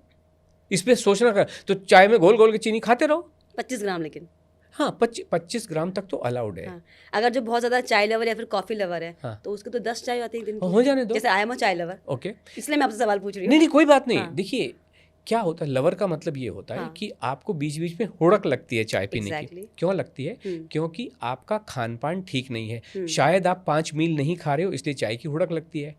इस पे सोचना कर। तो चाय में घोल घोल के चीनी खाते रहो। 25 ग्राम लेकिन हाँ, 25 ग्राम तक तो अलाउड है। हाँ। अगर जो बहुत ज्यादा चाय लवर या फिर कॉफी लवर है, हाँ। तो उसके तो 10 चाय आती है दिन की। हो जाने दो। जैसे आई एम अ चाय लवर, ओके, इसलिए मैं आपसे सवाल पूछ रही हूँ। नहीं, कोई बात नहीं। हाँ। देखिए क्या होता है, लवर का मतलब ये होता है हाँ। कि आपको बीच बीच में हुड़क लगती है चाय पीने Exactly. की। क्यों लगती है? क्योंकि आपका खान पान ठीक नहीं है। शायद आप 5 मील नहीं खा रहे हो, इसलिए चाय की हुड़क लगती है।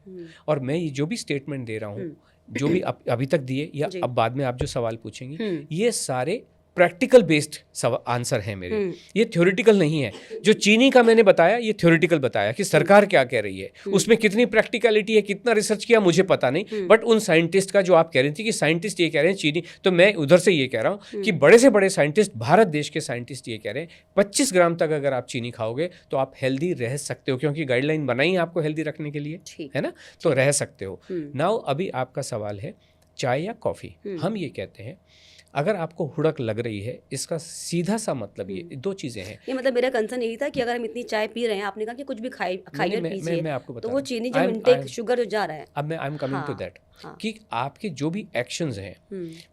और मैं ये जो भी स्टेटमेंट दे रहा हूँ, जो भी अभी तक दिए या अब बाद में आप जो सवाल पूछेंगे, ये सारे प्रैक्टिकल बेस्ड आंसर है मेरे, ये थ्योरेटिकल नहीं है। जो चीनी का मैंने बताया, ये थ्योरेटिकल बताया कि सरकार क्या कह रही है, उसमें कितनी प्रैक्टिकलिटी है, कितना रिसर्च किया मुझे पता नहीं। बट उन साइंटिस्ट का जो आप कह रही थी कि साइंटिस्ट ये कह रहे हैं चीनी, तो मैं उधर से ये कह रहा हूँ कि बड़े से बड़े साइंटिस्ट, भारत देश के साइंटिस्ट ये कह रहे हैं 25 ग्राम तक अगर आप चीनी खाओगे तो आप हेल्दी रह सकते हो, क्योंकि गाइडलाइन बनाई आपको हेल्दी रखने के लिए, है ना, तो रह सकते हो। नाउ अभी आपका सवाल है चाय या कॉफ़ी। हम ये कहते हैं अगर आपको हुड़क लग रही है, इसका सीधा सा मतलब ये 2 चीज़ें हैं। ये मतलब मेरा कंसर्न यही था कि अगर हम इतनी चाय पी रहे हैं, आपने कहा कि कुछ भी खाइए पीजिए, मैं आपको बता तो वो चीनी जो इंटेक शुगर जो जा रहा है, अब मैं I am coming to that, हाँ। कि आपके जो भी एक्शंस हैं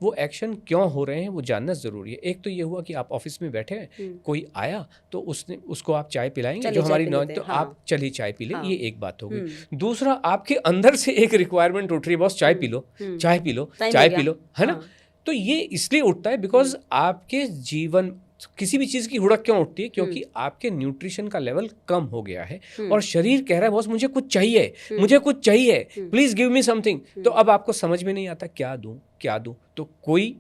वो एक्शन क्यों हो रहे हैं वो जानना ज़रूरी है। एक तो ये हुआ कि आप ऑफिस में बैठे हैं, कोई आया तो उसको आप चाय पिलाएंगे, जो हमारी नॉन, तो आप चलिए चाय पी ले, ये एक बात हो गई। दूसरा, आपके अंदर से एक रिक्वायरमेंट उठ रही है, बॉस चाय पी लो, चाय पी लो, चाय पी लो, है ना। तो ये इसलिए उठता है बिकॉज आपके जीवन, किसी भी चीज़ की हुड़क क्यों उठती है? क्योंकि आपके न्यूट्रिशन का लेवल कम हो गया है और शरीर कह रहा है बॉस मुझे कुछ चाहिए, मुझे कुछ चाहिए, प्लीज़ गिव मी समथिंग। तो अब आपको समझ में नहीं आता क्या दूं, क्या दूं। तो कोई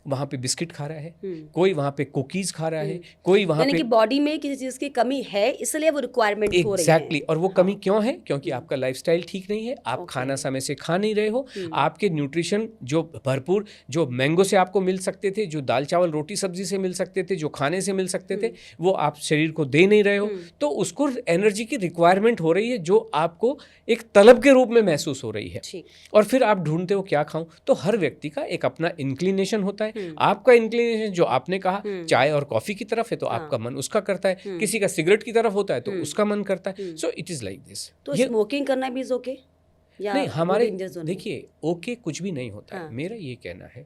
वहाँ पे बिस्किट खा रहा है, कोई वहाँ पे कुकीज़ खा रहा है, कोई वहाँ पे, कि बॉडी में किसी चीज़ की कमी है, इसलिए वो रिक्वायरमेंट हो रही है। एग्जैक्टली। और वो कमी क्यों है? क्योंकि आपका लाइफस्टाइल ठीक नहीं है, आप खाना समय से खा नहीं रहे हो, आपके न्यूट्रिशन जो भरपूर, जो मैंगो से आपको मिल सकते थे, जो दाल चावल रोटी सब्जी से मिल सकते थे, जो खाने से मिल सकते थे, वो आप शरीर को दे नहीं रहे हो। तो उसको एनर्जी की रिक्वायरमेंट हो रही है, जो आपको एक तलब के रूप में महसूस हो रही है। और फिर आप ढूंढते हो क्या खाऊं। तो हर व्यक्ति का एक अपना इंक्लिनेशन होता है। आपका इंक्लिनेशन जो आपने कहा चाय और कॉफी की तरफ है, तो आपका मन उसका करता है। किसी का सिगरेट की तरफ होता है तो उसका मन करता है। So it is like this. तो स्मोकिंग करना भी इज ओके या नहीं? हमारे देखिए, ओके कुछ भी नहीं होता है। मेरा ये कहना है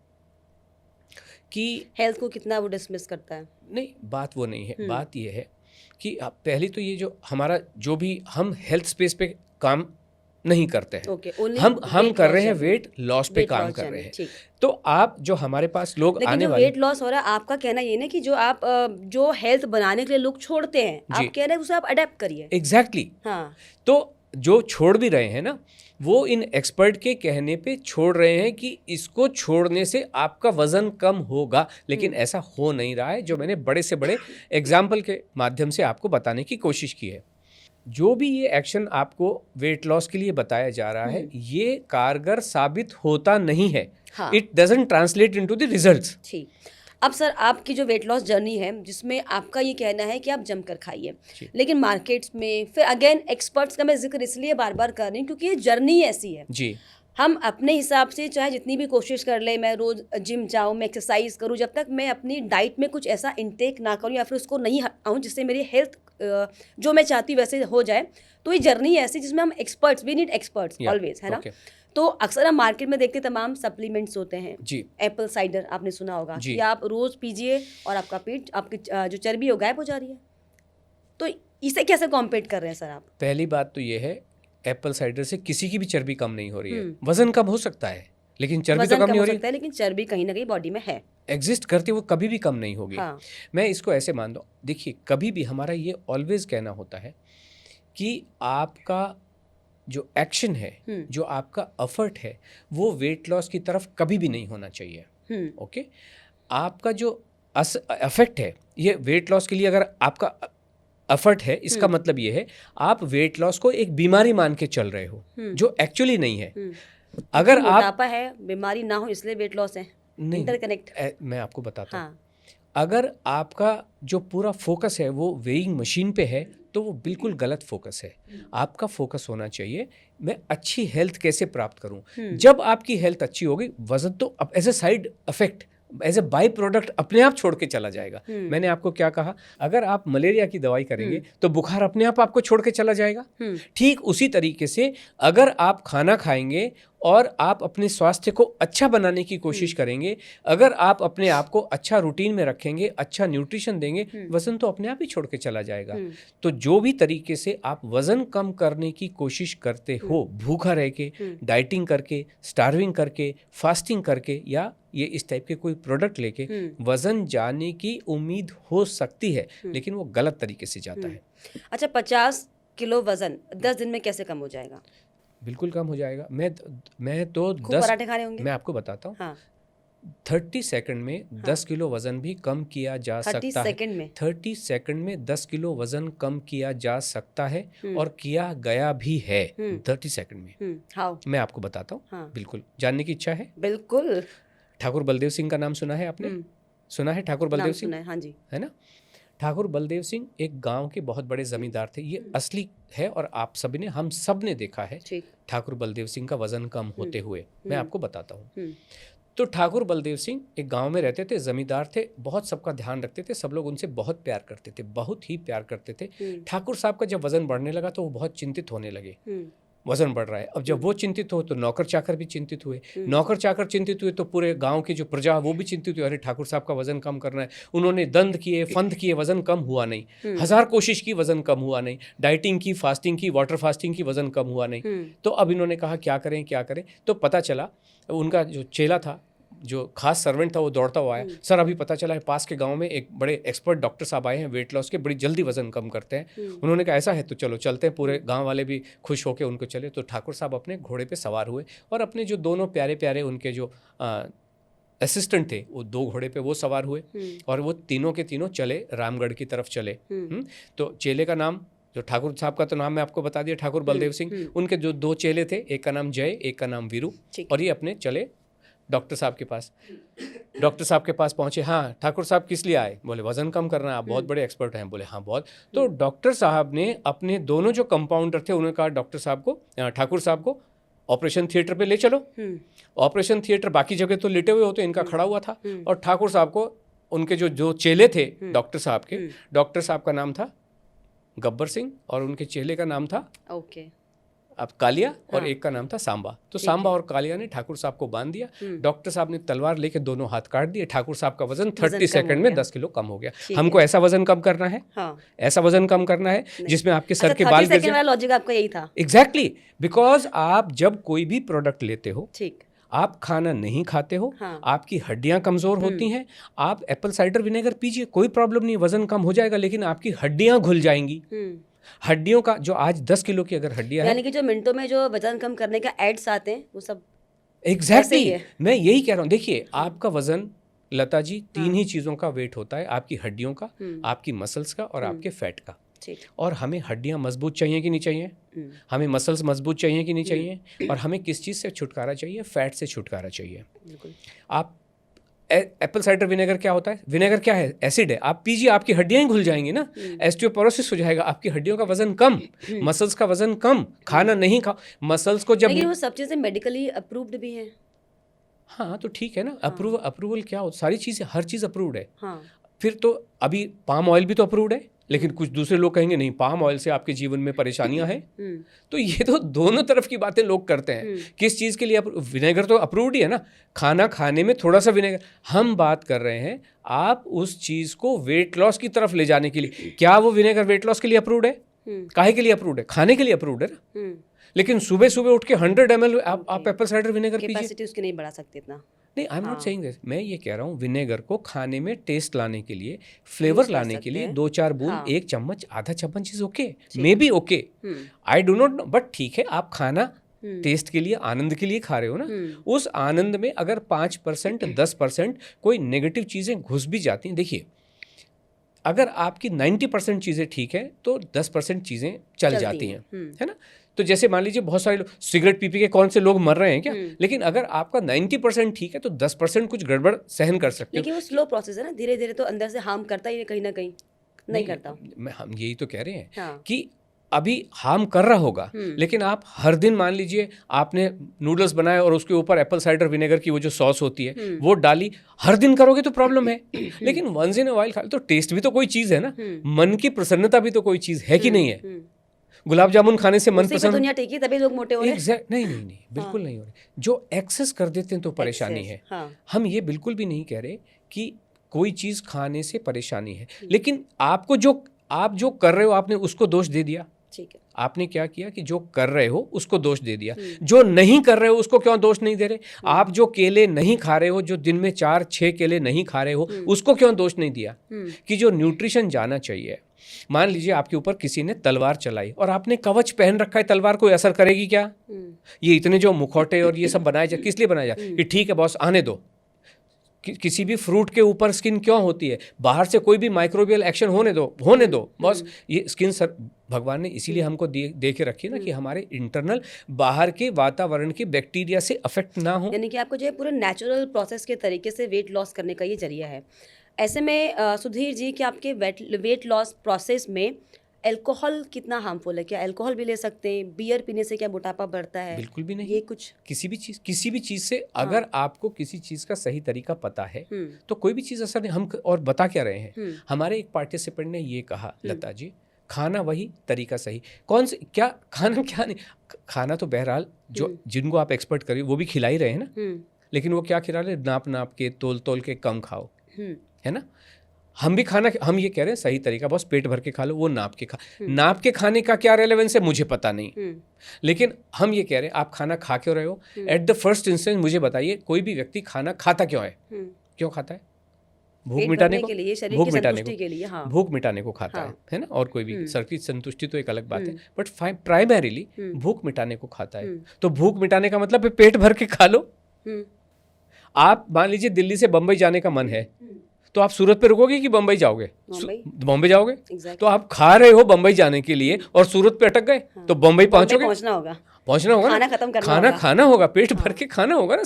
कि हेल्थ को कितना वो डिसमिस करता है। नहीं, बात वो नहीं है। बात ये है कि पहले तो ये जो हमारा, जो भी हम हेल्थ स्पेस पे काम नहीं करते हैं, हम कर रहे हैं वेट लॉस पे काम कर रहे हैं। तो आप जो हमारे पास लोग आने वाले, वेट लॉस हो रहा है, आपका कहना ये ना कि जो आप जो हेल्थ बनाने के लिए लोग छोड़ते हैं, आप कह रहे हैं उसे आप अडेप्ट करिए। एग्जैक्टली। हाँ। तो जो छोड़ भी रहे हैं ना, वो इन एक्सपर्ट के कहने पे छोड़ रहे हैं कि इसको छोड़ने से आपका वजन कम होगा, लेकिन ऐसा हो नहीं रहा है, जो मैंने बड़े से बड़े एग्जाम्पल के माध्यम से आपको बताने की कोशिश की है। जो भी ये एक्शन आपको वेट लॉस के लिए बताया जा रहा है, ये कारगर साबित होता नहीं है। It doesn't translate into the results. ठीक। अब सर, आपकी जो वेट लॉस जर्नी है, जिसमें आपका ये कहना है कि आप जमकर खाइए, लेकिन मार्केट्स में फिर अगेन एक्सपर्ट्स का मैं जिक्र इसलिए बार बार कर रही हूँ क्योंकि ये जर्नी ऐसी है जी। हम अपने हिसाब से चाहे जितनी भी कोशिश कर ले, मैं रोज़ जिम जाऊँ, मैं एक्सरसाइज करूँ, जब तक मैं अपनी डाइट में कुछ ऐसा इंटेक ना करूँ या फिर उसको नहीं हटाऊँ जिससे मेरी हेल्थ जो मैं चाहती हूँ वैसे हो जाए, तो ये जर्नी ऐसी जिसमें हम experts, we need experts always, है ना। तो अक्सर हम मार्केट में देखते तमाम सप्लीमेंट्स होते हैं जी। एप्पल साइडर आपने सुना होगा कि आप रोज़ पीजिए और आपका पेट, आपकी जो चर्बी है वो गायब हो जा रही है। तो इसे कैसे कॉम्पीट कर रहे हैं सर आप? पहली बात तो ये है एप्पल साइडर से किसी की भी चर्बी कम नहीं हो रही है। वजन कम हो सकता है लेकिन चर्बी तो वजन कम नहीं हो हो रही सकता है लेकिन चर्बी कहीं ना कहीं बॉडी में है। एग्जिस्ट करती है, वो कभी भी कम नहीं होगी। हाँ। मैं इसको ऐसे मान दो, देखिए कभी भी हमारा ये ऑलवेज कहना होता है कि आपका जो एक्शन है, जो आपका एफर्ट है, वो वेट लॉस की तरफ कभी भी नहीं होना चाहिए। ओके, आपका जो अफेक्ट है, ये वेट लॉस के लिए अगर आपका एफर्ट है, इसका मतलब ये है आप वेट लॉस को एक बीमारी मान के चल रहे हो, जो एक्चुअली नहीं है। अगर आप मोटापा है, बीमारी ना हो इसलिए वेट लॉस है, नहीं, इंटरकनेक्ट। मैं आपको बताता हूँ। हाँ। अगर आपका जो पूरा फोकस है वो वेइंग मशीन पे है तो वो बिल्कुल गलत फोकस है। आपका फोकस होना चाहिए मैं अच्छी हेल्थ कैसे प्राप्त करूं। जब आपकी हेल्थ अच्छी होगी, वजन तो अब as a side effect, as a by product अपने आप छोड़ के चला जाएगा। मैंने आपको क्या कहा, अगर आप मलेरिया की दवाई करेंगे तो बुखार अपने आप आपको छोड़ के चला जाएगा। ठीक उसी तरीके से अगर आप खाना खाएंगे और आप अपने स्वास्थ्य को अच्छा बनाने की कोशिश करेंगे, अगर आप अपने आप को अच्छा रूटीन में रखेंगे, अच्छा न्यूट्रिशन देंगे, वजन तो अपने आप ही छोड़ के चला जाएगा। तो जो भी तरीके से आप वजन कम करने की कोशिश करते हो, भूखा रह के, डाइटिंग करके, स्टार्विंग करके, फास्टिंग करके, या ये इस टाइप के कोई प्रोडक्ट लेके वजन जाने की उम्मीद हो सकती है, लेकिन वो गलत तरीके से जाता है। अच्छा, 50 किलो वजन 10 दिन में कैसे कम हो जाएगा? बिल्कुल कम हो जाएगा। मैं तो खूब पराठे खाने होंगे। मैं आपको बताता हूँ। हाँ। 30 सेकंड में 10 किलो वजन भी कम किया जा सकता है। 30 सेकंड में 10 किलो वजन कम किया जा सकता है और किया गया भी है 30 सेकंड में। हाउ? मैं आपको बताता हूँ। हाँ। बिल्कुल जानने की इच्छा है? बिल्कुल। ठाकुर बलदेव सिंह का नाम सुना है आपने? सुना है ठाकुर बलदेव सिंह? हाँ जी। है ना? ठाकुर बलदेव सिंह एक गांव के बहुत बड़े जमींदार थे। ये असली है और आप सभी ने, हम सब ने देखा है ठाकुर बलदेव सिंह का वजन कम होते हुए। मैं आपको बताता हूँ। तो ठाकुर बलदेव सिंह एक गांव में रहते थे, जमींदार थे, बहुत सबका ध्यान रखते थे, सब लोग उनसे बहुत प्यार करते थे, बहुत ही प्यार करते थे। ठाकुर साहब का जब वजन बढ़ने लगा तो वो बहुत चिंतित होने लगे, वजन बढ़ रहा है। अब जब वो चिंतित हो तो नौकर चाकर भी चिंतित हुए, नौकर चाकर चिंतित हुए तो पूरे गांव की जो प्रजा वो भी चिंतित हुई, अरे ठाकुर साहब का वजन कम करना है। उन्होंने दंड किए, फंद किए, वजन कम हुआ नहीं। 1000 कोशिश की, वजन कम हुआ नहीं। डाइटिंग की, फास्टिंग की, वाटर फास्टिंग की, वजन कम हुआ नहीं। तो अब इन्होंने कहा क्या करें क्या करें। तो पता चला उनका जो चेला था, जो खास सर्वेंट था, वो दौड़ता हुआ आया, सर अभी पता चला है पास के गांव में एक बड़े एक्सपर्ट डॉक्टर साहब आए हैं, वेट लॉस के, बड़ी जल्दी वजन कम करते हैं। उन्होंने कहा ऐसा है तो चलो चलते हैं। पूरे गांव वाले भी खुश होकर उनको चले। तो ठाकुर साहब अपने घोड़े पे सवार हुए और अपने जो दोनों प्यारे प्यारे उनके जो असिस्टेंट थे, वो 2 घोड़े पे वो सवार हुए और वो तीनों के तीनों चले रामगढ़ की तरफ चले। तो चेले का नाम, जो ठाकुर साहब का तो नाम मैं आपको बता दिया, ठाकुर बलदेव सिंह। उनके जो 2 चेले थे, एक का नाम जय, एक का नाम वीरू, और ये अपने चले डॉक्टर साहब के पास। डॉक्टर साहब के पास पहुंचे। हाँ ठाकुर साहब किस लिए आए? बोले वजन कम करना है, आप बहुत बड़े एक्सपर्ट हैं। बोले हाँ बहुत। तो डॉक्टर साहब ने अपने दोनों जो कंपाउंडर थे उन्होंने कहा डॉक्टर साहब को, ठाकुर साहब को ऑपरेशन थिएटर पे ले चलो। ऑपरेशन थिएटर, बाकी जगह तो लेटे हुए होते, इनका खड़ा हुआ था। और ठाकुर साहब को उनके जो चेले थे डॉक्टर साहब के, डॉक्टर साहब का नाम था गब्बर सिंह और उनके चेले का नाम था अब कालिया, और एक का नाम था सांबा। तो सांबा और कालिया ने ठाकुर साहब को बांध दिया। डॉक्टर साहब ने तलवार लेके दोनों हाथ काट दिए। ठाकुर साहब का वजन 30 सेकंड में 10 किलो कम हो गया। हमको ऐसा वजन कम करना है। ऐसा वजन कम करना है जिसमें आपके सर के बाल गिर जाए। लॉजिक आपका यही था। एग्जैक्टली, बिकॉज आप जब कोई भी प्रोडक्ट लेते हो, आप खाना नहीं खाते हो, आपकी हड्डियां कमजोर होती हैं। आप एप्पल साइडर विनेगर पीजिए, कोई प्रॉब्लम नहीं, वजन कम हो जाएगा, लेकिन आपकी हड्डियां घुल जाएंगी। हड्डियों का जो आज 10 किलो की अगर हड्डियां, यानी कि जो मिनटों में जो वजन कम करने का एड्स आते हैं वो सब एग्जैक्टली मैं यही कह रहा हूँ। देखिए आपका वजन, लता जी, 3 ही चीजों का वेट होता है, आपकी हड्डियों का, आपकी मसल्स का और आपके फैट का। और हमें हड्डियां मजबूत चाहिए कि नहीं चाहिए? हमें मसल्स मजबूत चाहिए कि नहीं चाहिए? और हमें किस चीज़ से छुटकारा चाहिए? फैट से छुटकारा चाहिए। आप एप्पल साइडर विनेगर क्या होता है? विनेगर क्या है? एसिड है। आप पीजिए, आपकी हड्डियां ही घुल जाएंगी ना, ऑस्टियोपोरोसिस हो जाएगा, आपकी हड्डियों का वजन कम, मसल्स का वजन कम, खाना नहीं खाओ। मसल्स को जब, लेकिन वो सब चीजें मेडिकली अप्रूव्ड भी हैं। हाँ तो ठीक है ना। अप्रूवल क्या हो, सारी चीज़ें, हर चीज़ अप्रूव्ड है। फिर तो अभी पाम ऑयल भी तो अप्रूव्ड है, लेकिन कुछ दूसरे लोग कहेंगे नहीं, पाम ऑयल से आपके जीवन में परेशानियां हैं। तो ये तो दोनों तरफ की बातें लोग करते हैं। किस चीज़ के लिए? विनेगर तो अप्रूव्ड ही है ना, खाना खाने में थोड़ा सा विनेगर। हम बात कर रहे हैं आप उस चीज़ को वेट लॉस की तरफ ले जाने के लिए। क्या वो विनेगर वेट लॉस के लिए अप्रूव्ड है? काहे के लिए अप्रूव्ड है? खाने के लिए अप्रूव्ड है ना। लेकिन सुबह सुबह उठ के 100 ml आप एप्पल साइडर विनेगर पीजिए। कैपेसिटी उसकी नहीं बढ़ा सकते इतना। नहीं, I am not saying this. मैं ये कह रहा हूँ विनेगर को खाने में टेस्ट लाने के लिए, फ्लेवर लाने के लिए 2-4 बूंद, 1 चम्मच, आधा चम्मच is okay, may be okay, I do not know, but ठीक है, आप खाना टेस्ट के लिए, आनंद के लिए खा रहे हो ना, उस आनंद में अगर 5% 10% कोई नेगेटिव चीज़ें घुस भी जाती हैं, देखिए अगर आपकी 90% चीज़ें ठीक है तो 10% चीज़ें चल जाती हैं, है ना। तो जैसे मान लीजिए बहुत सारे लोग सिगरेट पी के कौन से लोग मर रहे हैं क्या, लेकिन अगर आपका 90% ठीक है तो 10% कुछ गड़बड़ सहन कर सकते हो। लेकिन वो स्लो प्रोसेस है ना, धीरे धीरे तो अंदर से हार्म करता ही है कहीं ना कहीं। नहीं करता। हम यही तो कह रहे हैं हाँ। कि अभी हार्म कर रहा होगा, लेकिन आप हर दिन मान लीजिए आपने नूडल्स बनाए और उसके ऊपर एप्पल साइडर विनेगर की वो जो सॉस होती है वो डाली, हर दिन करोगे तो प्रॉब्लम है, लेकिन वंस इन अ व्हाइल खा तो टेस्ट भी तो कोई चीज़ है ना, मन की प्रसन्नता भी तो कोई चीज़ है कि नहीं है। गुलाब जामुन खाने से मन प्रसन्न, दुनिया टेकी तभी लोग मोटे हो रहे हैं। एग्जैक्ट, नहीं बिल्कुल नहीं हो रहे। जो एक्सेस कर देते हैं तो परेशानी है। हम ये बिल्कुल भी नहीं कह रहे कि कोई चीज़ खाने से परेशानी है, लेकिन आपको आप जो कर रहे हो आपने उसको दोष दे दिया। ठीक है। आपने क्या किया कि जो कर रहे हो उसको दोष दे दिया, जो नहीं कर रहे हो उसको क्यों दोष नहीं दे रहे। आप जो केले नहीं खा रहे हो, जो दिन में 4-6 केले नहीं खा रहे हो, उसको क्यों दोष नहीं दिया कि जो न्यूट्रिशन जाना चाहिए। मान लीजिए आपके ऊपर किसी ने तलवार चलाई और आपने कवच पहन रखा है, तलवार कोई असर करेगी क्या? ये इतने जो मुखौटे और ये सब बनाए जाए, किस लिए बनाया जाए कि ठीक है बॉस आने दो। किसी भी फ्रूट के ऊपर स्किन क्यों होती है? बाहर से कोई भी माइक्रोबियल एक्शन होने दो बॉस। ये स्किन भगवान ने इसीलिए हमको दे के रखी है ना कि हमारे इंटरनल बाहर के वातावरण के बैक्टीरिया से अफेक्ट ना हो। यानी कि आपको जो है पूरे नेचुरल प्रोसेस के तरीके से वेट लॉस करने का ये जरिया है। ऐसे में सुधीर जी, कि आपके वेट लॉस प्रोसेस में अल्कोहल कितना हार्मफुल है? क्या अल्कोहल भी ले सकते हैं? बियर पीने से क्या मोटापा बढ़ता है? बिल्कुल भी नहीं। ये कुछ किसी भी चीज़ से अगर आपको किसी चीज़ का सही तरीका पता है तो कोई भी चीज़ असर नहीं। हम और बता क्या रहे हैं, हमारे एक पार्टिसिपेंट ने ये कहा, लता जी, खाना वही, तरीका सही। कौन से क्या खाना, क्या नहीं खाना, तो बहरहाल जो जिनको आप एक्सपर्ट करिए वो भी खिला ही रहे हैं ना, लेकिन वो क्या खिला रहे, नाप के, तोल के कम खाओ, है ना। हम भी खाना, हम ये कह रहे हैं सही तरीका, बस पेट भर के खा लो, वो नाप के खाने का क्या रेलेवेंस है मुझे पता नहीं, लेकिन हम ये कह रहे हैं आप खाना खा क्यों रहे हो। एट द फर्स्ट इंस्टेंस मुझे बताइए, कोई भी व्यक्ति खाना खाता क्यों है? क्यों खाता है? भूख मिटाने को, भूख मिटाने को खाता है ना। और कोई भी शरीर की संतुष्टि तो एक अलग बात है, बट प्राइमरीली भूख मिटाने को खाता है। तो भूख मिटाने का मतलब पेट भर के खा लो। आप मान लीजिए दिल्ली से बम्बई जाने का मन है, तो आप सूरत पे रुकोगे कि बम्बई जाओगे? बम्बई जाओगे। तो आप खा रहे हो बम्बई जाने के लिए और सूरत पे अटक गए, तो बम्बई पहुंचोगे, पहुंचना होगा, खाना खत्म करना, खाना होगा, पेट भर के खाना होगा ना।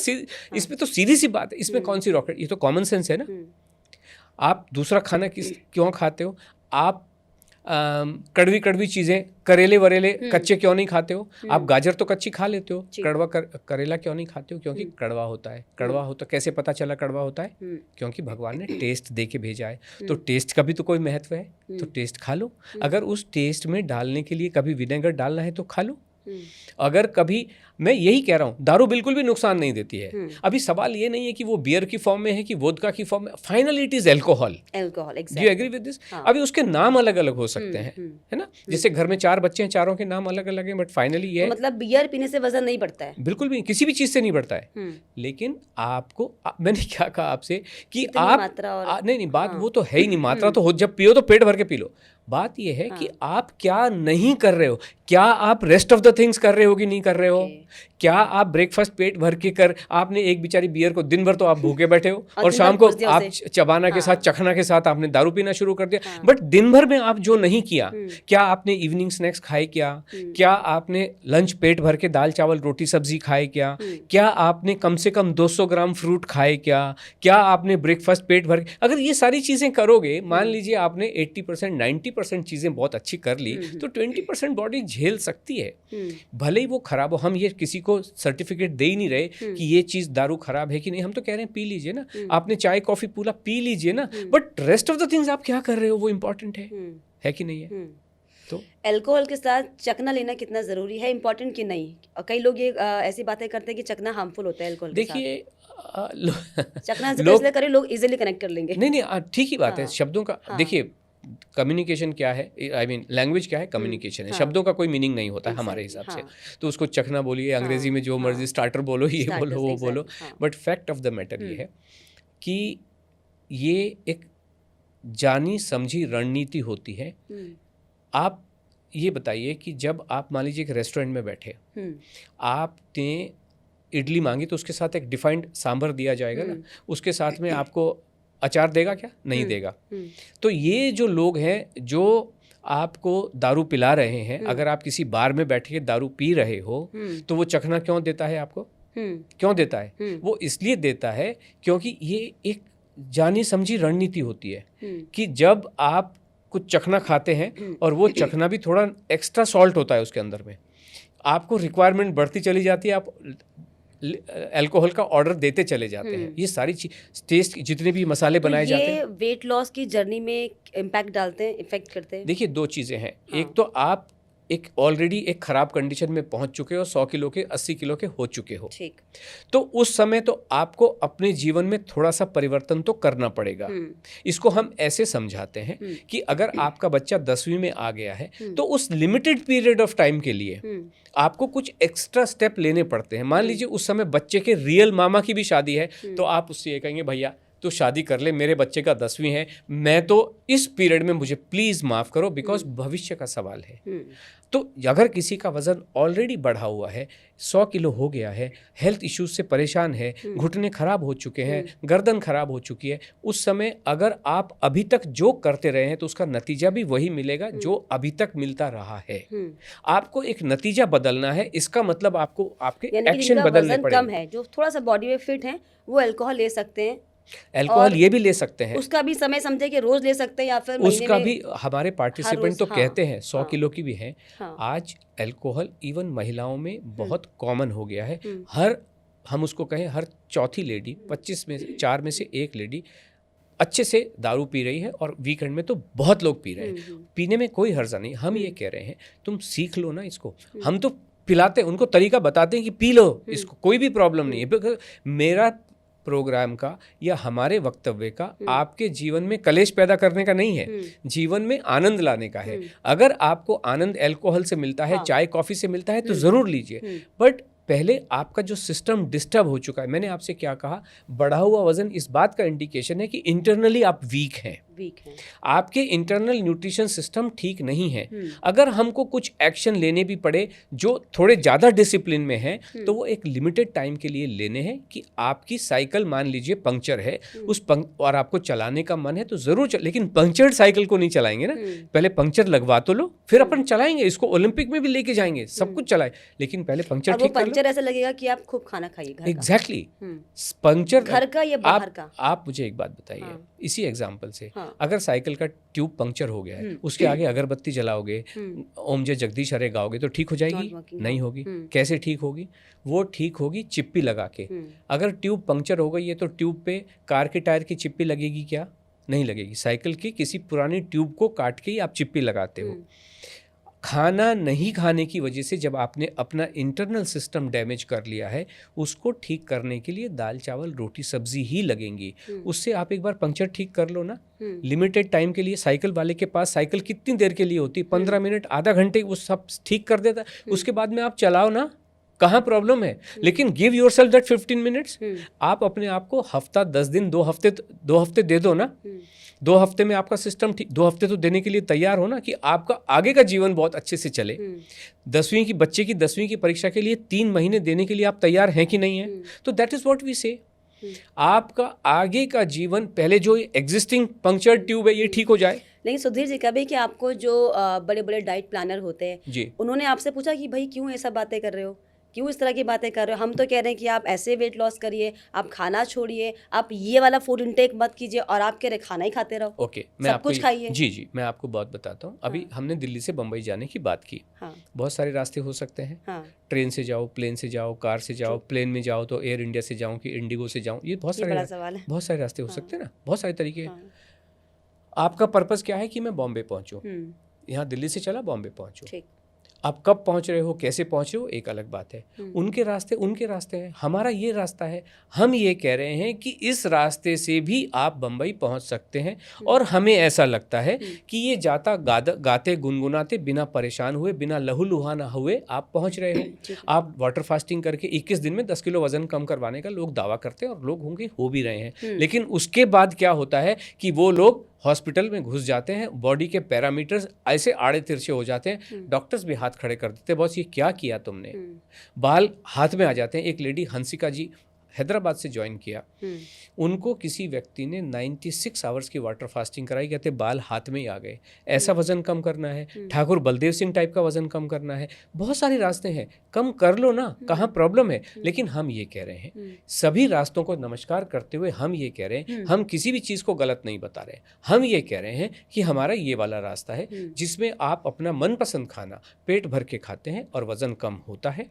इसमें तो सीधी सी बात है, इसमें कौन सी रॉकेट, ये तो कॉमन सेंस है ना। आप दूसरा खाना क्यों खाते हो? आप कड़वी चीज़ें, करेले वरेले कच्चे क्यों नहीं खाते हो? आप गाजर तो कच्ची खा लेते हो, करेला क्यों नहीं खाते हो? क्योंकि कड़वा होता है। कैसे पता चला कड़वा होता है? क्योंकि भगवान ने टेस्ट दे के भेजा है, तो टेस्ट का भी तो कोई महत्व है, तो टेस्ट खा लो। अगर उस टेस्ट में डालने के लिए कभी विनेगर डालना है तो खा लो। अगर कभी, मैं यही कह रहा हूँ, दारू बिल्कुल भी नुकसान नहीं देती है। अभी सवाल ये नहीं है कि वो बियर की फॉर्म में है कि वोदका की फॉर्म में, finally it is alcohol. Do you agree with this? अभी उसके नाम अलग अलग हो सकते हैं, है ना। जैसे घर में 4 बच्चे हैं, चारों के नाम अलग अलग हैं, बट फाइनली ये तो मतलब बियर पीने से वजन नहीं बढ़ता है? बिल्कुल भी, किसी भी चीज से नहीं बढ़ता है। लेकिन आपको, मैंने क्या कहा आपसे कि आप नहीं, बात वो तो है ही नहीं, मात्रा तो हो, जब पियो तो पेट भर के पी लो। बात यह है कि आप क्या नहीं कर रहे हो, क्या आप रेस्ट ऑफ द थिंग्स कर रहे हो कि नहीं कर रहे हो। क्या आप ब्रेकफास्ट पेट भर के कर, आपने एक बेचारी बियर को, दिन भर तो आप भूखे बैठे हो और शाम को आप चबाना के साथ, चखना के साथ आपने दारू पीना शुरू कर दिया। बट दिन भर में आप जो नहीं किया, क्या आपने इवनिंग स्नैक्स खाए, क्या आपने लंच पेट भर के दाल चावल रोटी सब्जी खाए, क्या आपने कम से कम 200 ग्राम फ्रूट खाए, क्या आपने ब्रेकफास्ट पेट भर के, अगर ये सारी चीज़ें करोगे, मान लीजिए आपने 80% 90% चीज़ें बहुत अच्छी कर ली, तो 20% बॉडी झेल सकती है, भले ही वो खराब हो। हम ये किसी को सर्टिफिकेट दे ही नहीं रहे कि ये चीज़ दारू खराब है कि नहीं, हम तो कह रहे हैं पी लीजिए ना, आपने चाय कॉफ़ी पूरा पी लीजिए ना, but rest of the things आप क्या कर रहे हो वो इम्पोर्टेंट है कि नहीं है। तो अल्कोहल के साथ चखना लेना कितना ज़रूरी है, इम्पोर्टेंट कि नहीं? कई लोग ये ऐसी बातें करते हैं कि चखना हार्मफुल होता है अल्कोहल के साथ। देखिए चखना इसलिए करें, लोग इजीली कनेक्ट कर लेंगे। नहीं, ठीक ही बात है शब्दों का। देखिए कम्युनिकेशन क्या है, आई मीन लैंग्वेज क्या है, कम्युनिकेशन है। शब्दों का कोई मीनिंग नहीं होता है हमारे हिसाब से। तो उसको चखना बोलिए, अंग्रेजी में जो मर्जी स्टार्टर बोलो, ये बोलो, वो बोलो, but fact of the matter ये है कि ये एक जानी समझी रणनीति होती है। आप ये बताइए कि जब आप मान लीजिए एक रेस्टोरेंट में बैठे, आपने इडली मांगी तो उसके साथ एक डिफाइंड सांभर दिया जाएगा ना, उसके साथ में आपको अचार देगा क्या? नहीं देगा। तो ये जो लोग हैं जो आपको दारू पिला रहे हैं, अगर आप किसी बार में बैठ के दारू पी रहे हो तो वो चखना क्यों देता है आपको? क्यों देता है? वो इसलिए देता है क्योंकि ये एक जानी समझी रणनीति होती है कि जब आप कुछ चखना खाते हैं और वो चखना भी थोड़ा एक्स्ट्रा सॉल्ट होता है उसके अंदर में, आपको रिक्वायरमेंट बढ़ती चली जाती है, आप अल्कोहल का ऑर्डर देते चले जाते हैं। ये सारी चीज टेस्ट जितने भी मसाले बनाए जाते हैं, ये वेट लॉस की जर्नी में इम्पैक्ट डालते हैं, इफेक्ट करते हैं। देखिए दो चीज़ें हैं। एक तो आप एक ऑलरेडी एक खराब कंडीशन में पहुंच चुके हो, 100 किलो के 80 किलो के हो चुके हो, ठीक। तो उस समय तो आपको अपने जीवन में थोड़ा सा परिवर्तन तो करना पड़ेगा। इसको हम ऐसे समझाते हैं कि अगर आपका बच्चा 10वीं में आ गया है तो उस लिमिटेड पीरियड ऑफ टाइम के लिए आपको कुछ एक्स्ट्रा स्टेप लेने पड़ते हैं। मान लीजिए उस समय बच्चे के रियल मामा की भी शादी है, तो आप उससे ये कहेंगे भैया तो शादी कर ले, मेरे बच्चे का 10वीं है, मैं तो इस पीरियड में मुझे प्लीज़ माफ़ करो, बिकॉज भविष्य का सवाल है। तो अगर किसी का वज़न ऑलरेडी बढ़ा हुआ है, 100 किलो हो गया है, हेल्थ इश्यूज से परेशान है, घुटने खराब हो चुके हैं, गर्दन खराब हो चुकी है, उस समय अगर आप अभी तक जो करते रहे हैं तो उसका नतीजा भी वही मिलेगा जो अभी तक मिलता रहा है। आपको एक नतीजा बदलना है, इसका मतलब आपको आपके एक्शन बदलने पड़ेंगे। कम है, जो थोड़ा सा बॉडी में फिट है, वो अल्कोहल ले सकते हैं, अल्कोहल ये भी ले सकते हैं, उसका भी समय समझे कि रोज ले सकते हैं या फिर उसका भी। हमारे पार्टिसिपेंट तो कहते हैं 100 किलो की भी हैं। आज अल्कोहल इवन महिलाओं में बहुत कॉमन हो गया है। हम उसको कहें हर चौथी लेडी, 25 में से 4 में से 1 लेडी अच्छे से दारू पी रही है, और वीकेंड में तो बहुत लोग पी रहे हैं। पीने में कोई हर्जा नहीं। हम ये कह रहे हैं तुम सीख लो ना इसको। हम तो पिलाते हैं, उनको तरीका बताते हैं कि पी लो इसको, कोई भी प्रॉब्लम नहीं है। मेरा प्रोग्राम का या हमारे वक्तव्य का आपके जीवन में कलेश पैदा करने का नहीं है, जीवन में आनंद लाने का है। अगर आपको आनंद अल्कोहल से मिलता है, चाय कॉफी से मिलता है, तो जरूर लीजिए, बट पहले आपका जो सिस्टम डिस्टर्ब हो चुका है। मैंने आपसे क्या कहा, बढ़ा हुआ वजन इस बात का इंडिकेशन है कि इंटरनली आप वीक हैं। आपके इंटरनल न्यूट्रिशन सिस्टम ठीक नहीं है। अगर हमको कुछ एक्शन लेने भी पड़े जो थोड़े ज़्यादा डिसिप्लिन में हैं, तो वो एक लिमिटेड टाइम के लिए लेने हैं। कि आपकी साइकिल मान लीजिए पंक्चर है, और आपको चलाने का मन है तो ज़रूर लेकिन पंक्चर्ड साइकिल को नहीं चलाएंगे ना। पहले पंक्चर लगवा तो लो, फिर अपन चलाएंगे। इसको ओलंपिक में भी लेके जाएंगे, सब कुछ चलाए, लेकिन पहले पंक्चर ठीक कर लो। पंक्चर ऐसा लगेगा कि आप खूब खाना खाइए घर का। एग्जैक्टली। पंक्चर घर का या बाहर का। आप मुझे एक बात बताइए, इसी एग्जाम्पल से, अगर साइकिल का ट्यूब पंक्चर हो गया है, उसके आगे अगरबत्ती जलाओगे, ओम जय जगदीश हरे गाओगे तो ठीक हो जाएगी? नहीं होगी। कैसे ठीक होगी? वो ठीक होगी चिप्पी लगा के। अगर ट्यूब पंक्चर हो गई है तो ट्यूब पे कार के टायर की चिप्पी लगेगी क्या? नहीं लगेगी। साइकिल की किसी पुरानी ट्यूब को काट के ही आप चिप्पी लगाते हो। खाना नहीं खाने की वजह से जब आपने अपना इंटरनल सिस्टम डैमेज कर लिया है, उसको ठीक करने के लिए दाल चावल रोटी सब्जी ही लगेंगी। उससे आप एक बार पंक्चर ठीक कर लो ना, लिमिटेड टाइम के लिए। साइकिल वाले के पास साइकिल कितनी देर के लिए होती है? 15 मिनट, आधा घंटे, वो सब ठीक कर देता है। उसके बाद में आप चलाओ ना, कहाँ प्रॉब्लम है? लेकिन गिव योरसेल्फ दैट 15 मिनट्स। आप अपने आप को हफ्ता 10 दिन 2 हफ्ते दे दो ना। 2 हफ्ते में आपका सिस्टम ठीक, 2 हफ्ते तो देने के लिए तैयार हो ना, कि आपका आगे का जीवन बहुत अच्छे से चले। 10वीं की बच्चे की 10वीं की परीक्षा के लिए 3 महीने देने के लिए आप तैयार हैं कि नहीं है? तो दैट इज व्हाट वी से। आपका आगे का जीवन, पहले जो एग्जिस्टिंग पंक्चर ट्यूब है ये ठीक हो जाए। लेकिन सुधीर जी, कभी कि आपको जो बड़े बड़े डाइट प्लानर होते हैं जी, उन्होंने आपसे पूछा कि भाई क्यों ऐसा बातें कर रहे हो, क्यों इस तरह की बातें कर रहे हो? हम तो कह रहे हैं कि आप ऐसे वेट लॉस करिए, आप खाना छोड़िए, आप ये वाला फूड इनटेक मत कीजिए, और आप कह रहे खाना ही खाते रहो। ओके, मैं आपको कुछ खाइए। जी, मैं आपको बहुत बताता हूँ। अभी हमने दिल्ली से बम्बई जाने की बात की। बहुत सारे रास्ते हो सकते हैं। ट्रेन से जाओ, प्लेन से जाओ, कार से जाओ। प्लेन में जाओ तो एयर इंडिया से जाऊँ कि इंडिगो से जाऊँ, ये बहुत सारे रास्ते हो सकते हैं ना, बहुत सारे तरीके हैं। आपका पर्पज़ क्या है कि मैं बॉम्बे पहुँचूँ? यहाँ दिल्ली से चला बॉम्बे पहुँचूँ। आप कब पहुंच रहे हो, कैसे पहुंच रहे हो, एक अलग बात है। उनके रास्ते हैं, हमारा ये रास्ता है। हम ये कह रहे हैं कि इस रास्ते से भी आप बम्बई पहुंच सकते हैं, और हमें ऐसा लगता है कि ये जाता गाते गुनगुनाते बिना परेशान हुए, बिना लहूलुहाना हुए आप पहुंच रहे हो। आप वाटर फास्टिंग करके 21 दिन में 10 किलो वजन कम करवाने का लोग दावा करते हैं, और लोग होंगे, हो भी रहे हैं। लेकिन उसके बाद क्या होता है कि वो लोग हॉस्पिटल में घुस जाते हैं, बॉडी के पैरामीटर्स ऐसे आड़े तिरछे हो जाते हैं, डॉक्टर्स भी हाथ खड़े कर देते हैं, बॉस ये क्या किया तुमने। बाल हाथ में आ जाते हैं। एक लेडी हंसिका जी हैदराबाद से ज्वाइन किया, उनको किसी व्यक्ति ने 96 आवर्स की वाटर फास्टिंग कराई, कहते बाल हाथ में ही आ गए। ऐसा वजन कम करना है, ठाकुर बलदेव सिंह टाइप का वजन कम करना है, बहुत सारे रास्ते हैं, कम कर लो ना, कहाँ प्रॉब्लम है। लेकिन हम ये कह रहे हैं, सभी रास्तों को नमस्कार करते हुए हम ये कह रहे हैं, हम किसी भी चीज़ को गलत नहीं बता रहे। हम ये कह रहे हैं कि हमारा ये वाला रास्ता है जिसमें आप अपना मनपसंद खाना पेट भर के खाते हैं और वजन कम होता है।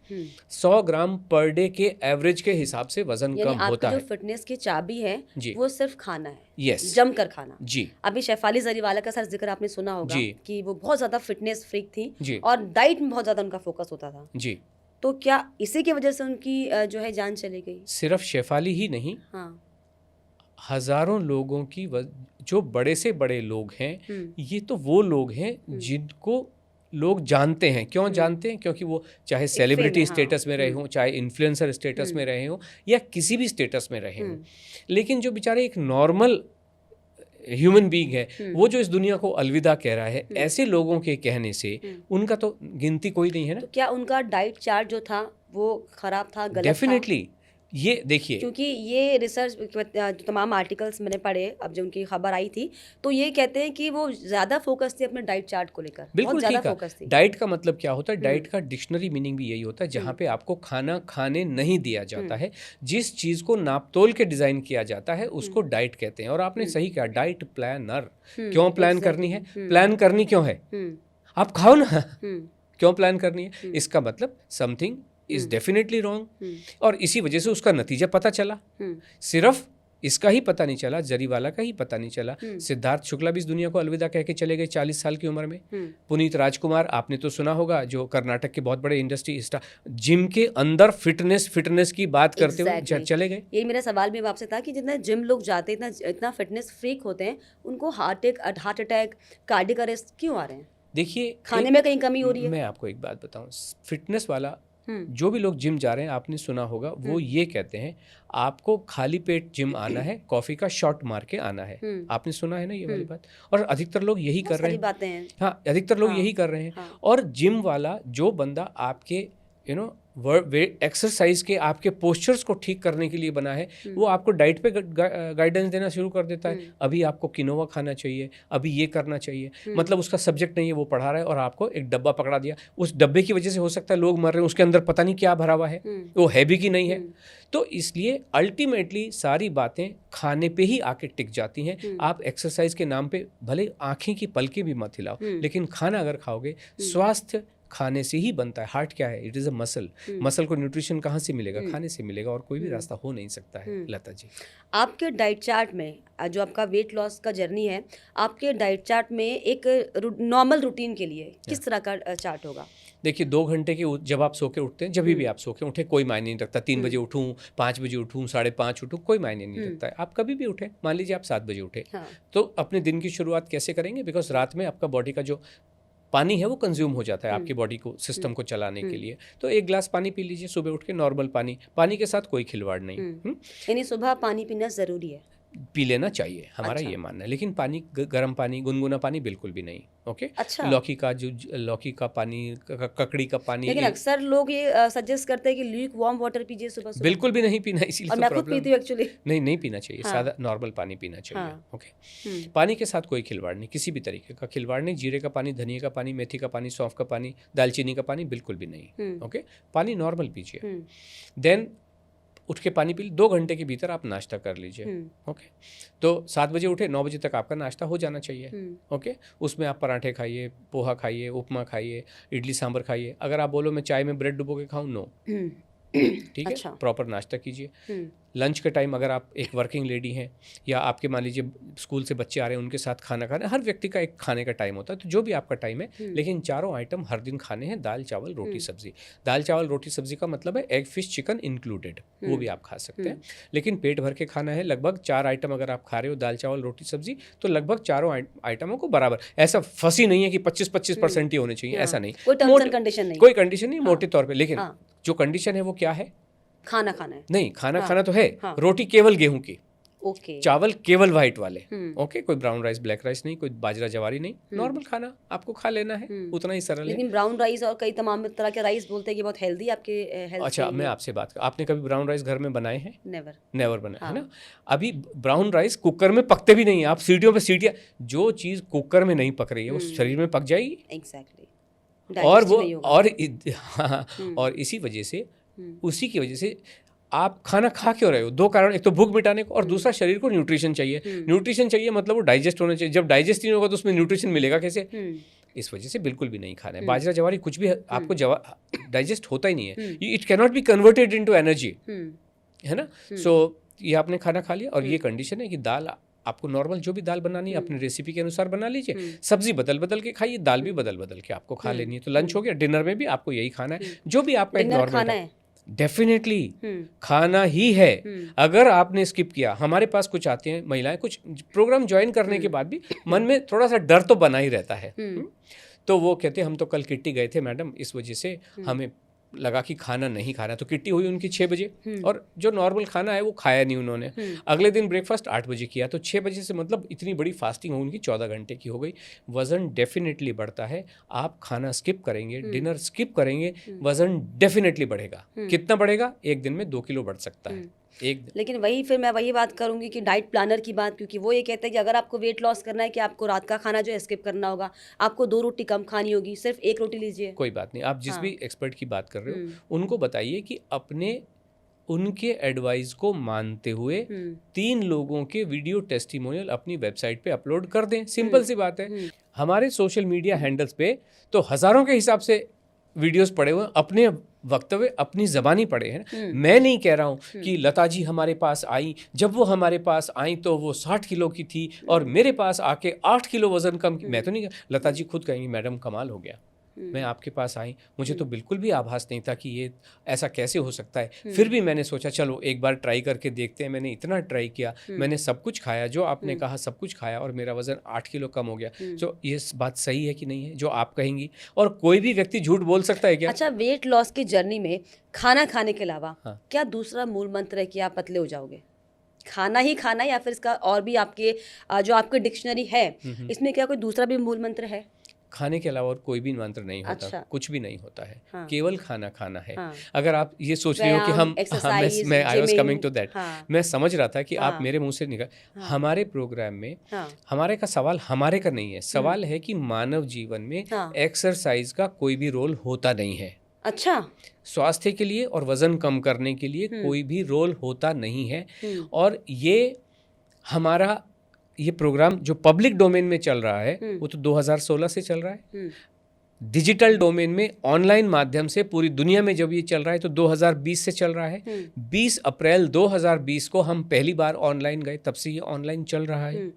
100 ग्राम पर डे के एवरेज के हिसाब से वजन कम होता है। जो फिटनेस की चाबी है जी। वो सिर्फ खाना है, यस, जमकर खाना। जी। अभी शेफाली जरीवाला का सर जिक्र आपने सुना होगा जी। कि वो बहुत ज्यादा फिटनेस फ्रीक थी जी। और डाइट में बहुत ज्यादा उनका फोकस होता था। जी। तो क्या इसी की वजह से उनकी जो है जान चली गई? सिर्फ शेफाली ही नहीं, हाँ। हजारों लोगों की जो बड़े से बड़े लोग हैं, ये तो वो लोग हैं जिनको लोग जानते हैं। क्यों जानते हैं? क्योंकि वो चाहे सेलिब्रिटी स्टेटस में रहे हों, चाहे इन्फ्लुएंसर स्टेटस में रहे हों, या किसी भी स्टेटस में रहे हों। लेकिन जो बेचारे एक नॉर्मल ह्यूमन बीइंग है, वो जो इस दुनिया को अलविदा कह रहा है, ऐसे लोगों के कहने से उनका तो गिनती कोई नहीं है ना। तो क्या उनका डाइट चार्ट जो था वो खराब था, गलत था? डेफिनेटली। ये देखिए, क्योंकि ये रिसर्च जो तमाम आर्टिकल्स मैंने पढ़े, अब जो उनकी खबर आई थी, तो ये कहते हैं कि वो ज़्यादा फोकस थी अपने डाइट चार्ट को लेकर। बिल्कुल ज़्यादा ठीक है। फोकस थी। डाइट का मतलब क्या होता है? डाइट का डिक्शनरी मीनिंग भी यही होता है, जहाँ पे आपको खाना खाने नहीं दिया जाता है। जिस चीज़ को नापतोल के डिज़ाइन किया जाता है उसको डाइट कहते हैं। और आपने सही कहा, डाइट प्लानर। क्यों प्लान करनी है? प्लान करनी क्यों है? आप खाओ ना। क्यों प्लान करनी है? इसका मतलब समथिंग इज डेफिनेटली रॉन्ग, और इसी वजह से उसका नतीजा पता चला। सिर्फ इसका ही पता नहीं चला, जरीवाला का ही पता नहीं चला, सिद्धार्थ शुक्ला भी इस दुनिया को अलविदा कह के चले गए 40 साल की उम्र में। पुनीत राजकुमार, आपने तो सुना होगा, जो कर्नाटक के बहुत बड़े इंडस्ट्री स्टार, जिम के अंदर फिटनेस की बात करते हुए चले गए। ये मेरा सवाल भी आपसे था कि जितना जिम लोग जाते हैं, इतना फिटनेस फ्रीक होते हैं, उनको हार्ट अटैक, कार्डियक अरेस्ट क्यों आ रहे हैं? देखिए, खाने में कहीं कमी हो रही है। मैं आपको एक बात बताऊं, फिटनेस वाला जो भी लोग जिम जा रहे हैं, आपने सुना होगा, वो ये कहते हैं आपको खाली पेट जिम आना है, कॉफी का शॉट मार के आना है। आपने सुना है ना ये वाली बात? और अधिकतर लोग यही कर रहे हैं। बातें हैं। हाँ, अधिकतर लोग यही कर रहे हैं। और जिम वाला जो बंदा आपके एक्सरसाइज के आपके पोस्चर्स को ठीक करने के लिए बना है, वो आपको डाइट पे गाइडेंस देना शुरू कर देता है। अभी आपको किनोवा खाना चाहिए, अभी ये करना चाहिए। मतलब उसका सब्जेक्ट नहीं है, वो पढ़ा रहा है, और आपको एक डब्बा पकड़ा दिया। उस डब्बे की वजह से हो सकता है लोग मर रहे हैं, उसके अंदर पता नहीं क्या भरा हुआ है, वो है भी कि नहीं है। तो इसलिए अल्टीमेटली सारी बातें खाने पे ही आके टिक जाती हैं। आप एक्सरसाइज के नाम पे भले आंखें की पलकें भी मत हिलाओ, लेकिन खाना अगर खाओगे, स्वास्थ्य खाने से ही बनता है। हार्ट क्या है? It is a muscle. Muscle को न्यूट्रिशन कहाँ से मिलेगा? खाने से मिलेगा, और कोई भी रास्ता हो नहीं सकता है। लता जी, आपके डाइट चार्ट में जो आपका वेट लॉस का जर्नी है, आपके डाइट चार्ट में एक नॉर्मल रूटीन के लिए किस तरह का चार्ट होगा? देखिए, 2 घंटे के जब आप सो के उठते हैं, जब भी आप सो के उठे, कोई मायने नहीं रखता। 3 बजे उठूँ, 5 बजे उठूँ, 5:30 उठूँ, कोई मायने नहीं रखता है। आप कभी भी उठें, मान लीजिए आप 7 बजे उठे, तो अपने दिन की शुरुआत कैसे करेंगे? बिकॉज रात में आपका बॉडी का जो पानी है वो कंज्यूम हो जाता है आपकी बॉडी को, सिस्टम को चलाने के लिए। तो 1 गिलास पानी पी लीजिए सुबह उठ के, नॉर्मल पानी के साथ कोई खिलवाड़ नहीं। यानी सुबह पानी पीना ज़रूरी है? पी लेना चाहिए, हमारा ये मानना है। लेकिन पानी, गर्म पानी, गुनगुना पानी बिल्कुल भी नहीं। ओके? अच्छा। लौकी का पानी, ककड़ी का पानी। लेकिन अक्सर लोग ये सजेस्ट करते हैं कि ल्यूक वार्म वाटर पीजिए सुबह। बिल्कुल भी नहीं पीना, इसीलिए और मैं खुद पीती हूँ एक्चुअली। नहीं पीना चाहिए। सादा नॉर्मल पानी पीना चाहिए। ओके? पानी के साथ कोई खिलवाड़ नहीं, किसी भी तरीके का खिलवाड़ नहीं। जीरे का पानी, धनिया का पानी, मेथी का पानी, सौंफ का पानी, दालचीनी का पानी, बिल्कुल भी नहीं। ओके? पानी नॉर्मल पीजिए। देन उठ के पानी पी, 2 घंटे के भीतर आप नाश्ता कर लीजिए। ओके? तो 7 बजे उठे, 9 बजे तक आपका नाश्ता हो जाना चाहिए। ओके? उसमें आप पराठे खाइए, पोहा खाइए, उपमा खाइए, इडली सांभर खाइए। अगर आप बोलो मैं चाय में ब्रेड डुबो के खाऊं, नो, ठीक है, अच्छा। प्रॉपर नाश्ता कीजिए। लंच के टाइम अगर आप एक वर्किंग लेडी हैं या आपके मान लीजिए स्कूल से बच्चे आ रहे हैं उनके साथ खाना खाना, हर व्यक्ति का एक खाने का टाइम होता है, तो जो भी आपका टाइम है, लेकिन चारों आइटम हर दिन खाने हैं, दाल चावल रोटी सब्जी। दाल चावल रोटी सब्जी का मतलब है एग फिश चिकन इंक्लूडेड, वो भी आप खा सकते हैं, लेकिन पेट भर के खाना है। लगभग 4 आइटम अगर आप खा रहे हो दाल चावल रोटी सब्जी, तो लगभग चारों आइटमों को बराबर, ऐसा फंसी नहीं है कि 25% ही होने चाहिए, ऐसा नहीं, कोई टर्म्स एंड कंडीशन नहीं, कोई कंडीशन नहीं, मोटे तौर पे। लेकिन हाँ। जो कंडीशन है वो क्या है? खाना खाना है। नहीं, खाना खाना तो है, हाँ। रोटी केवल गेहूं की, ओके। चावल केवल वाइट वाले, ओके, कोई ब्राउन राइस ब्लैक राइस नहीं, कोई बाजरा जवारी नहीं, नॉर्मल खाना आपको खा लेना है, उतना ही सरल है। लेकिन ब्राउन राइस और कई तमाम तरह के राइस बोलते हैं कि बहुत हेल्दी आपके हेल्थ। अच्छा, मैं आपसे बात कर, आपने कभी ब्राउन राइस घर में बनाए हैं? नेवर। नेवर बनाए, है ना। अभी ब्राउन राइस कुकर में पकते भी नहीं है, आप सीटियों पे सीटियाँ, जो चीज़ कुकर में नहीं पक रही है वो शरीर में पक जाएगी। एग्जैक्टली। और वो हाँ, और इसी वजह से, उसी की वजह से आप खाना खा क्यों रहे हो? 2 कारण, एक तो भूख मिटाने को, और दूसरा शरीर को न्यूट्रिशन चाहिए। न्यूट्रिशन चाहिए मतलब वो डाइजेस्ट होना चाहिए, जब डाइजेस्ट नहीं होगा तो उसमें न्यूट्रिशन मिलेगा कैसे? इस वजह से बिल्कुल भी नहीं खाना है। बाजरा जवारी कुछ भी आपको डाइजेस्ट होता ही नहीं है, it can not be converted into energy, है ना। सो ये आपने खाना खा लिया, और ये कंडीशन है कि दाल आपको नॉर्मल जो भी दाल बनानी है अपनी रेसिपी के अनुसार बना लीजिए, सब्जी बदल बदल के खाइए, दाल भी बदल बदल के आपको खा लेनी है। तो लंच हो गया, डिनर में भी आपको यही खाना है, जो भी आपका एक नॉर्मल खाना है। डेफिनेटली खाना ही है। अगर आपने स्किप किया, हमारे पास कुछ आते हैं महिलाएं, कुछ प्रोग्राम ज्वाइन करने के बाद भी मन में थोड़ा सा डर तो बना ही रहता है। तो वो कहते हैं हम तो कल किट्टी गए थे मैडम, इस वजह से हमें लगा कि खाना नहीं खाना, तो किट्टी हुई उनकी 6 बजे, और जो नॉर्मल खाना है वो खाया नहीं उन्होंने। अगले दिन ब्रेकफास्ट 8 बजे किया, तो 6 बजे से मतलब इतनी बड़ी फास्टिंग हो उनकी 14 घंटे की हो गई। वज़न डेफिनेटली बढ़ता है, आप खाना स्किप करेंगे, डिनर स्किप करेंगे, वज़न डेफिनेटली बढ़ेगा। कितना बढ़ेगा? एक दिन में 2 किलो बढ़ सकता है एक दिन। लेकिन वही फिर मैं वही बात करूंगी कि डाइट प्लानर की बात, क्योंकि वो ये कहते हैं कि अगर आपको वेट लॉस करना है कि आपको रात का खाना जो है स्किप करना होगा, आपको 2 रोटी कम खानी होगी, सिर्फ 1 रोटी लीजिए। कोई बात नहीं, आप जिस भी एक्सपर्ट की बात कर रहे हो उनको बताइए कि उनके एडवाइस को मानते हुए 3 लोगों के वीडियो टेस्टिमोनियल अपनी वेबसाइट पे अपलोड कर दें। सिंपल सी बात है। हमारे सोशल मीडिया हैंडल्स पे तो हज़ारों के हिसाब से वीडियोस पड़े हुए, अपने वक्तव्य अपनी ज़बानी पड़े हैं। मैं नहीं कह रहा हूँ कि लता जी हमारे पास आई, जब वो हमारे पास आई तो वो 60 किलो की थी और मेरे पास आके 8 किलो वज़न कम। मैं तो नहीं, लता जी खुद कहेंगी मैडम कमाल हो गया, मैं आपके पास आई, मुझे तो बिल्कुल भी आभास नहीं था कि ये ऐसा कैसे हो सकता है। फिर भी मैंने सोचा चलो एक बार ट्राई करके देखते हैं। मैंने इतना ट्राई किया, मैंने सब कुछ खाया जो आपने कहा, सब कुछ खाया, और मेरा वज़न 8 किलो कम हो गया। तो ये बात सही है कि नहीं है जो आप कहेंगी? और कोई भी व्यक्ति झूठ बोल सकता है क्या? अच्छा, वेट लॉस की जर्नी में खाना खाने के अलावा क्या दूसरा मूल मंत्र है कि आप पतले हो जाओगे? खाना ही खाना, या फिर इसका और भी आपके जो आपकी डिक्शनरी है इसमें क्या कोई दूसरा भी मूल मंत्र है? खाने के अलावा और कोई भी मंत्र नहीं होता। अच्छा। कुछ भी नहीं होता है। हाँ। केवल खाना खाना है। हाँ। अगर आप ये सोच रहे हो कि हम मैं I was coming to that, मैं समझ रहा था कि आप मेरे मुंह से निकल। हमारे प्रोग्राम में हमारे का सवाल हमारे का नहीं है, सवाल है कि मानव जीवन में एक्सरसाइज का कोई भी रोल होता नहीं है। अच्छा। स्वास्थ्य के लिए और वजन कम करने के लिए कोई भी रोल होता नहीं है। और ये हमारा ये प्रोग्राम जो पब्लिक डोमेन में चल रहा है वो तो 2016 से चल रहा है। डिजिटल डोमेन में ऑनलाइन माध्यम से पूरी दुनिया में जब ये चल रहा है तो 2020 से चल रहा है। 20 अप्रैल 2020 को हम पहली बार ऑनलाइन गए, तब से ये ऑनलाइन चल रहा है।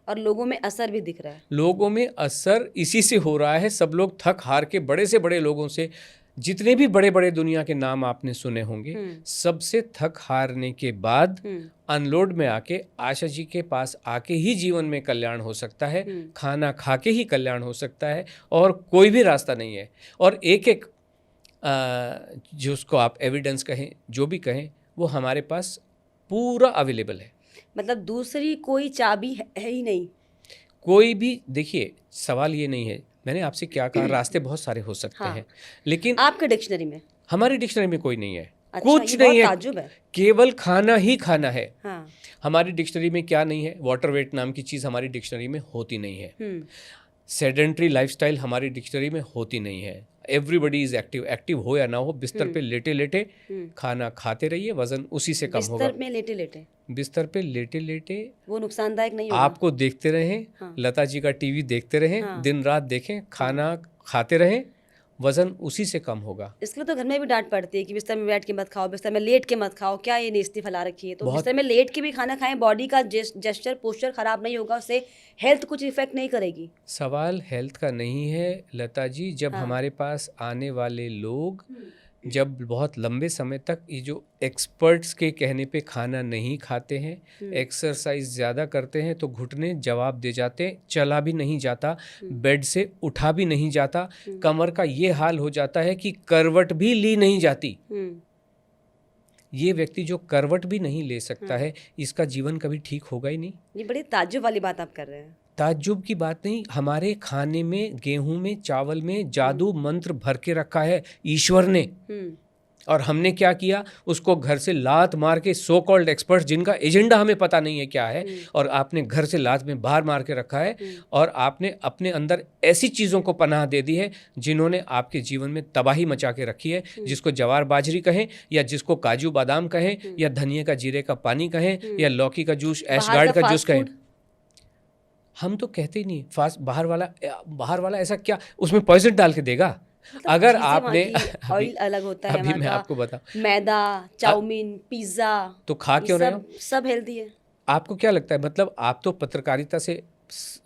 और लोगों में असर भी दिख रहा है। लोगों में असर इसी से हो रहा है। सब लोग थक हार के, बड़े से बड़े लोगों से, जितने भी बड़े बड़े दुनिया के नाम आपने सुने होंगे, सबसे थक हारने के बाद अनलोड में आके आशा जी के पास आके ही जीवन में कल्याण हो सकता है। खाना खा के ही कल्याण हो सकता है और कोई भी रास्ता नहीं है। और एक एक जो उसको आप एविडेंस कहें, जो भी कहें, वो हमारे पास पूरा अवेलेबल है। मतलब दूसरी कोई चाबी है ही नहीं। कोई भी, देखिए सवाल ये नहीं है, मैंने आपसे क्या कहा, रास्ते बहुत सारे हो सकते हैं, लेकिन आपके डिक्शनरी में, हमारी डिक्शनरी में कोई नहीं है। अच्छा, कुछ नहीं है, ताज्जुब है। केवल खाना ही खाना है। हाँ। हमारी डिक्शनरी में क्या नहीं है? वाटर वेट नाम की चीज़ हमारी डिक्शनरी में होती नहीं है। सेडेंट्री लाइफस्टाइल हमारी डिक्शनरी में होती नहीं है। एवरीबडी इज एक्टिव, एक्टिव हो या ना हो, बिस्तर पे लेटे लेटे खाना खाते रहिए, वजन उसी से कम होगा। बिस्तर में लेटे लेटे, बिस्तर पे लेटे लेटे वो नुकसानदायक नहीं होगा। आपको देखते रहें, लता जी का टीवी देखते रहें, दिन रात देखें, खाना खाते रहें वज़न उसी से कम होगा। इसके लिए तो घर में भी डांट पड़ती है कि बिस्तर में बैठ के मत खाओ, बिस्तर में लेट के मत खाओ, क्या ये नेस्ती फैला रखी है। तो बहुत- बिस्तर में लेट के भी खाना खाएं, बॉडी का जेस्चर पोस्चर खराब नहीं होगा, उससे हेल्थ कुछ इफेक्ट नहीं करेगी। सवाल हेल्थ का नहीं है लता जी। जब हाँ। हमारे पास आने वाले लोग जब बहुत लंबे समय तक ये जो एक्सपर्ट्स के कहने पे खाना नहीं खाते हैं, एक्सरसाइज ज़्यादा करते हैं, तो घुटने जवाब दे जाते हैं, चला भी नहीं जाता, बेड से उठा भी नहीं जाता, कमर का ये हाल हो जाता है कि करवट भी ली नहीं जाती। ये व्यक्ति जो करवट भी नहीं ले सकता है, इसका जीवन कभी ठीक होगा ही नहीं। ये बड़ी ताज्जुब वाली बात आप कर रहे हैं। ताज्जुब की बात नहीं, हमारे खाने में, गेहूं में, चावल में जादू मंत्र भर के रखा है ईश्वर ने, और हमने क्या किया, उसको घर से लात मार के, सो कॉल्ड एक्सपर्ट्स जिनका एजेंडा हमें पता नहीं है क्या है, और आपने घर से लात में बाहर मार के रखा है, और आपने अपने अंदर ऐसी चीज़ों को पनाह दे दी है जिन्होंने आपके जीवन में तबाही मचा के रखी है। जिसको जवार बाजरी कहें, या जिसको काजू बादाम कहें, या धनिए का जीरे का पानी कहें, या लौकी का जूस, ऐशगार्ड का जूस कहें। हम तो कहते ही नहीं, फास्ट बाहर वाला ऐसा क्या उसमें पॉइजन डाल के देगा। अगर आपने ऑयल अलग होता है, अभी मैं आपको बताऊं, मैदा, चाउमीन, पिज्जा, तो खा क्यों रहे हो? सब हेल्दी है। आपको क्या लगता है, मतलब आप तो पत्रकारिता से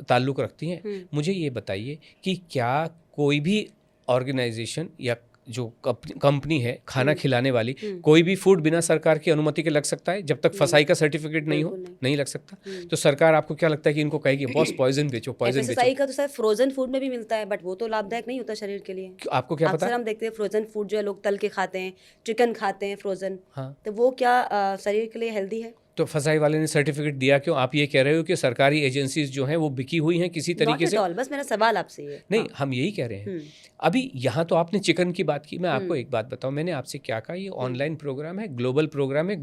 ताल्लुक़ रखती हैं, मुझे ये बताइए कि क्या कोई भी ऑर्गेनाइजेशन या जो कंपनी है खाना खिलाने वाली, कोई भी फूड बिना सरकार की अनुमति के लग सकता है? जब तक फसाई का सर्टिफिकेट नहीं हो, नहीं लग सकता। तो सरकार आपको क्या लगता है कि इनको कहेगी बॉस पॉइजन बेचो, पॉइजन बेचो? फसाई का तो शायद फ्रोजन फूड में भी मिलता है, बट वो तो लाभदायक नहीं होता शरीर के लिए। आपको क्या पता? अक्सर हम देखते हैं फ्रोजन फूड जो है लोग तल के खाते हैं, चिकन खाते हैं फ्रोजन। हाँ, तो वो क्या शरीर के लिए हेल्दी है? तो फसाई वाले ने सर्टिफिकेट दिया क्यों? आप ये कह रहे हो कि सरकारी एजेंसीज जो हैं वो बिकी हुई हैं किसी तरीके से? बस मेरा सवाल आपसे ये। नहीं, हम यही कह रहे हैं। अभी यहाँ तो आपने चिकन की बात की, मैं आपको एक बात बताऊं, मैंने आपसे क्या कहा, ये ऑनलाइन प्रोग्राम है, ग्लोबल प्रोग्राम है,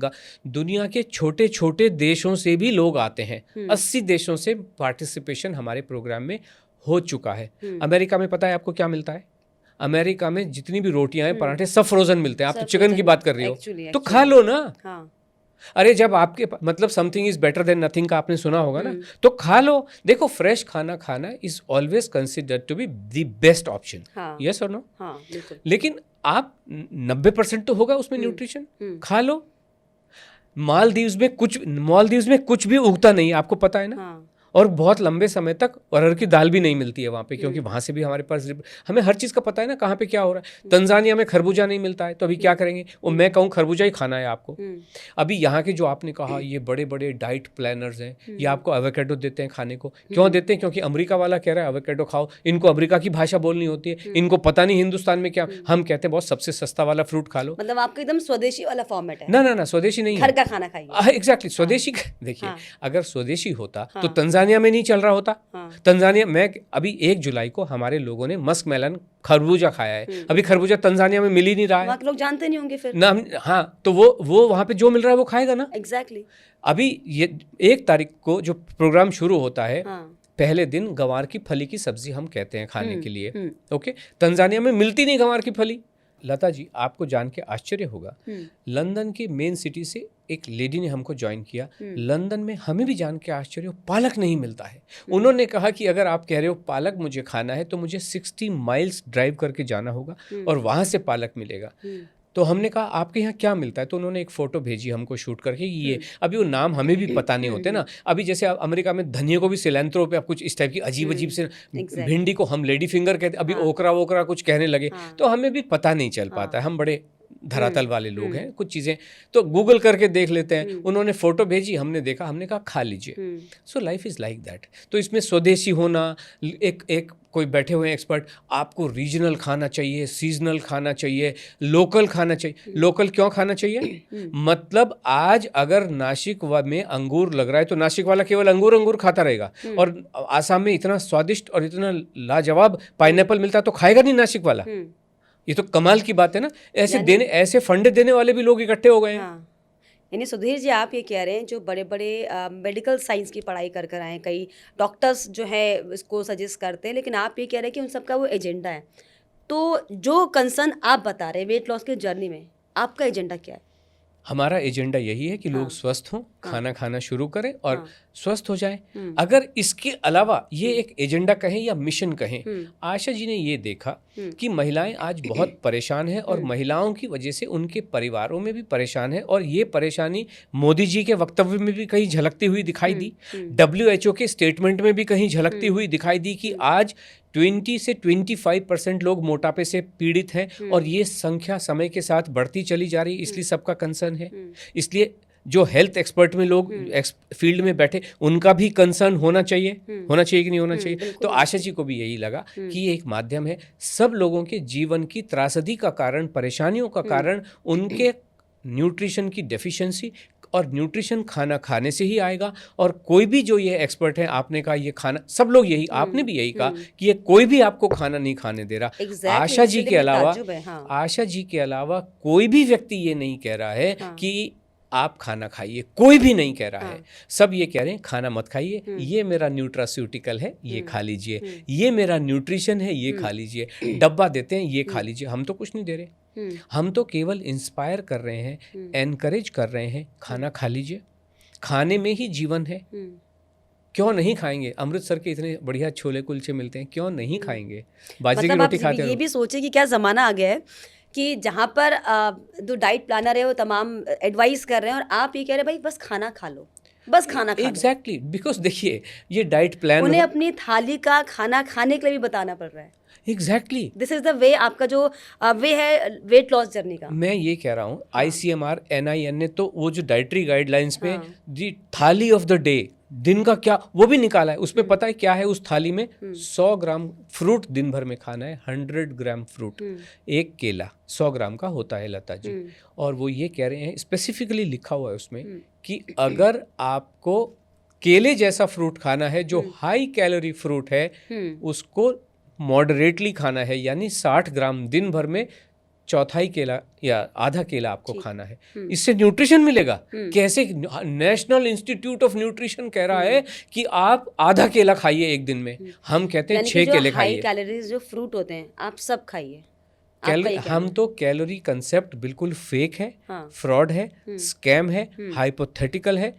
दुनिया के छोटे छोटे देशों से भी लोग आते हैं। 80 देशों से पार्टिसिपेशन हमारे प्रोग्राम में हो चुका है। अमेरिका में पता है आपको क्या मिलता है? अमेरिका में जितनी भी रोटियां हैं, पराठे, सब फ्रोजन मिलते हैं। आप तो चिकन की बात कर रहे हो, तो खा लो ना। अरे जब आपके मतलब something is better than nothing का आपने सुना होगा ना, तो खा लो। देखो, फ्रेश खाना खाना is always considered to be the best option. Yes और नो? लेकिन आप 90% तो होगा उसमें न्यूट्रिशन, खा लो। मालदीव्स में कुछ भी उगता नहीं, आपको पता है ना? और बहुत लंबे समय तक अरहर की दाल भी नहीं मिलती है वहाँ पे, क्योंकि वहाँ से भी हमारे पास, हमें हर चीज़ का पता है ना कहाँ पे क्या हो रहा है। तंजानिया में खरबूजा नहीं मिलता है, तो अभी क्या करेंगे? वो मैं कहूँ खरबूजा ही खाना है आपको। अभी यहाँ के जो आपने कहा ये बड़े बड़े डाइट प्लानर्स हैं, ये आपको एवोकेडो देते हैं खाने को। क्यों देते हैं? क्योंकि अमेरिका वाला कह रहा है एवोकेडो खाओ, इनको अमेरिका की भाषा बोलनी होती है, इनको पता नहीं हिंदुस्तान में क्या। हम कहते हैं बहुत सबसे सस्ता वाला फ्रूट खा लो। मतलब आपका एकदम स्वदेशी वाला फॉर्मेट है। ना, स्वदेशी नहीं, घर का खाना खाइए। एग्जैक्टली, स्वदेशी। देखिए, अगर स्वदेशी होता तो तंजानिया में नहीं चल रहा होता। तंजानिया में अभी 1 जुलाई को हमारे लोगों ने मस्क मेलन खरबूजा खाया है। अभी खरबूजा तंजानिया में मिल ही नहीं रहा है। वहाँ के लोग जानते नहीं होंगे फिर ना। हाँ, तो वो वहाँ पे जो मिल रहा है वो खाएगा ना। एग्जैक्टली। अभी ये 1 तारीख को जो प्रोग्राम शुरू होता है, पहले दिन गंवार की फली की सब्जी हम कहते हैं खाने के लिए। ओके, तंजानिया में मिलती नहीं गंवार की फली। लता जी, आपको जान के आश्चर्य होगा, लंदन के मेन सिटी से एक लेडी ने हमको ज्वाइन किया। लंदन में हमें भी जान के आश्चर्य हो, पालक नहीं मिलता है। उन्होंने कहा कि अगर आप कह रहे हो पालक मुझे खाना है तो मुझे 60 माइल्स ड्राइव करके जाना होगा और वहाँ से पालक मिलेगा। तो हमने कहा आपके यहाँ क्या मिलता है? तो उन्होंने एक फ़ोटो भेजी हमको शूट करके। ये अभी वो नाम हमें भी पता नहीं होते ना। अभी जैसे अमेरिका में धनिया को भी सिलेंट्रो पे आप कुछ इस टाइप की अजीब से, भिंडी को हम लेडी फिंगर कहते, अभी ओकरा वोकरा कुछ कहने लगे, तो हमें भी पता नहीं चल पाता है। हम बड़े धरातल वाले लोग हैं, कुछ चीज़ें तो गूगल करके देख लेते हैं। उन्होंने फ़ोटो भेजी, हमने देखा, हमने कहा खा लीजिए। So life is like that. तो इसमें स्वदेशी होना, एक कोई बैठे हुए एक्सपर्ट, आपको रीजनल खाना चाहिए, सीजनल खाना चाहिए, लोकल खाना चाहिए। लोकल क्यों खाना चाहिए? मतलब आज अगर नासिक में अंगूर लग रहा है तो नासिक वाला केवल अंगूर खाता रहेगा, और आसाम में इतना स्वादिष्ट और इतना लाजवाब पाइनएप्पल मिलता है तो खाएगा नहीं नासिक वाला। ये तो कमाल की बात है ना। ऐसे फंडे देने वाले भी लोग इकट्ठे हो गए हैं। यानी सुधीर जी, आप ये कह रहे हैं जो बड़े बड़े मेडिकल साइंस की पढ़ाई कर आए, कई डॉक्टर्स जो है इसको सजेस्ट करते हैं, लेकिन आप ये कह रहे हैं कि उन सबका वो एजेंडा है। तो जो कंसर्न आप बता रहे हैं वेट लॉस के जर्नी में, आपका एजेंडा क्या है? हमारा एजेंडा यही है कि हाँ। लोग स्वस्थ हों, खाना खाना शुरू करें और हाँ। स्वस्थ हो जाएं। अगर इसके अलावा ये एक एजेंडा कहें या मिशन कहें, आशा जी ने ये देखा कि महिलाएं आज बहुत परेशान हैं और महिलाओं की वजह से उनके परिवारों में भी परेशान है, और ये परेशानी मोदी जी के वक्तव्य में भी कहीं झलकती हुई दिखाई दी, WHO के स्टेटमेंट में भी कहीं झलकती हुई दिखाई दी कि आज 20 से 25% लोग मोटापे से पीड़ित हैं और ये संख्या समय के साथ बढ़ती चली जा रही है। इसलिए सबका कंसर्न है। इसलिए जो हेल्थ एक्सपर्ट में लोग फील्ड में बैठे उनका भी कंसर्न होना चाहिए कि नहीं होना चाहिए। तो आशा जी को भी यही लगा कि ये एक माध्यम है, सब लोगों के जीवन की त्रासदी का कारण, परेशानियों का कारण उनके न्यूट्रिशन की डेफिशिएंसी, और न्यूट्रिशन खाना खाने से ही आएगा। और कोई भी जो ये एक्सपर्ट है, आपने कहा ये खाना, सब लोग यही, आपने भी यही कहा कि ये कोई भी आपको खाना नहीं खाने दे रहा। आशा जी के अलावा, आशा जी के अलावा कोई भी व्यक्ति ये नहीं कह रहा है कि आप खाना खाइए, कोई भी नहीं कह रहा है। सब ये कह रहे हैं खाना मत खाइए, ये मेरा न्यूट्रास्यूटिकल है, ये खा लीजिए, ये मेरा न्यूट्रिशन है, ये खा लीजिए, डब्बा देते हैं, ये खा लीजिए। हम तो कुछ नहीं दे रहे, हम तो केवल इंस्पायर कर रहे हैं, एनकरेज कर रहे हैं, खाना खा लीजिए, खाने में ही जीवन है। क्यों नहीं खाएंगे? अमृतसर के इतने बढ़िया छोले कुलचे मिलते हैं, क्यों नहीं खाएंगे? बाजरे की रोटी खाते हैं। ये भी सोचिए कि क्या ज़माना आ गया है कि जहाँ पर जो डाइट प्लानर है वो तमाम एडवाइस कर रहे हैं और आप ये कह रहे हैं भाई बस खाना खा लो, बस खाना खा लो। एग्जैक्टली, बिकॉज देखिए ये डाइट प्लान उन्हें अपनी थाली का खाना खाने के लिए भी बताना पड़ रहा है। Exactly, this is the way, आपका जो वे है वेट लॉस जर्नी का। मैं ये कह रहा हूँ, ICMR NIN ने तो वो जो डाइटरी गाइडलाइंस में दी थाली ऑफ द डे, दिन का क्या वो भी निकाला है। उसमें पता है क्या है? उस थाली में 100 ग्राम फ्रूट दिन भर में खाना है, 100 ग्राम फ्रूट, एक केला 100 ग्राम का होता है, लता जी। और वो ये कह रहे हैं, स्पेसिफिकली लिखा हुआ है उसमें कि अगर आपको केले जैसा फ्रूट खाना है जो हाई कैलोरी फ्रूट है, उसको मॉडरेटली खाना है, यानी 60 ग्राम दिन भर में चौथाई केला या आधा केला आपको खाना है। इससे न्यूट्रिशन मिलेगा। कैसे? नेशनल इंस्टीट्यूट ऑफ न्यूट्रिशन कह रहा है कि आप आधा केला खाइए एक दिन में, हम कहते हैं 6 केले खाइए। हाई कैलोरीज जो फ्रूट होते हैं आप सब खाइए। हम तो कैलोरी कंसेप्ट बिल्कुल फेक है, फ्रॉड है, स्कैम है, हाइपोथेटिकल है,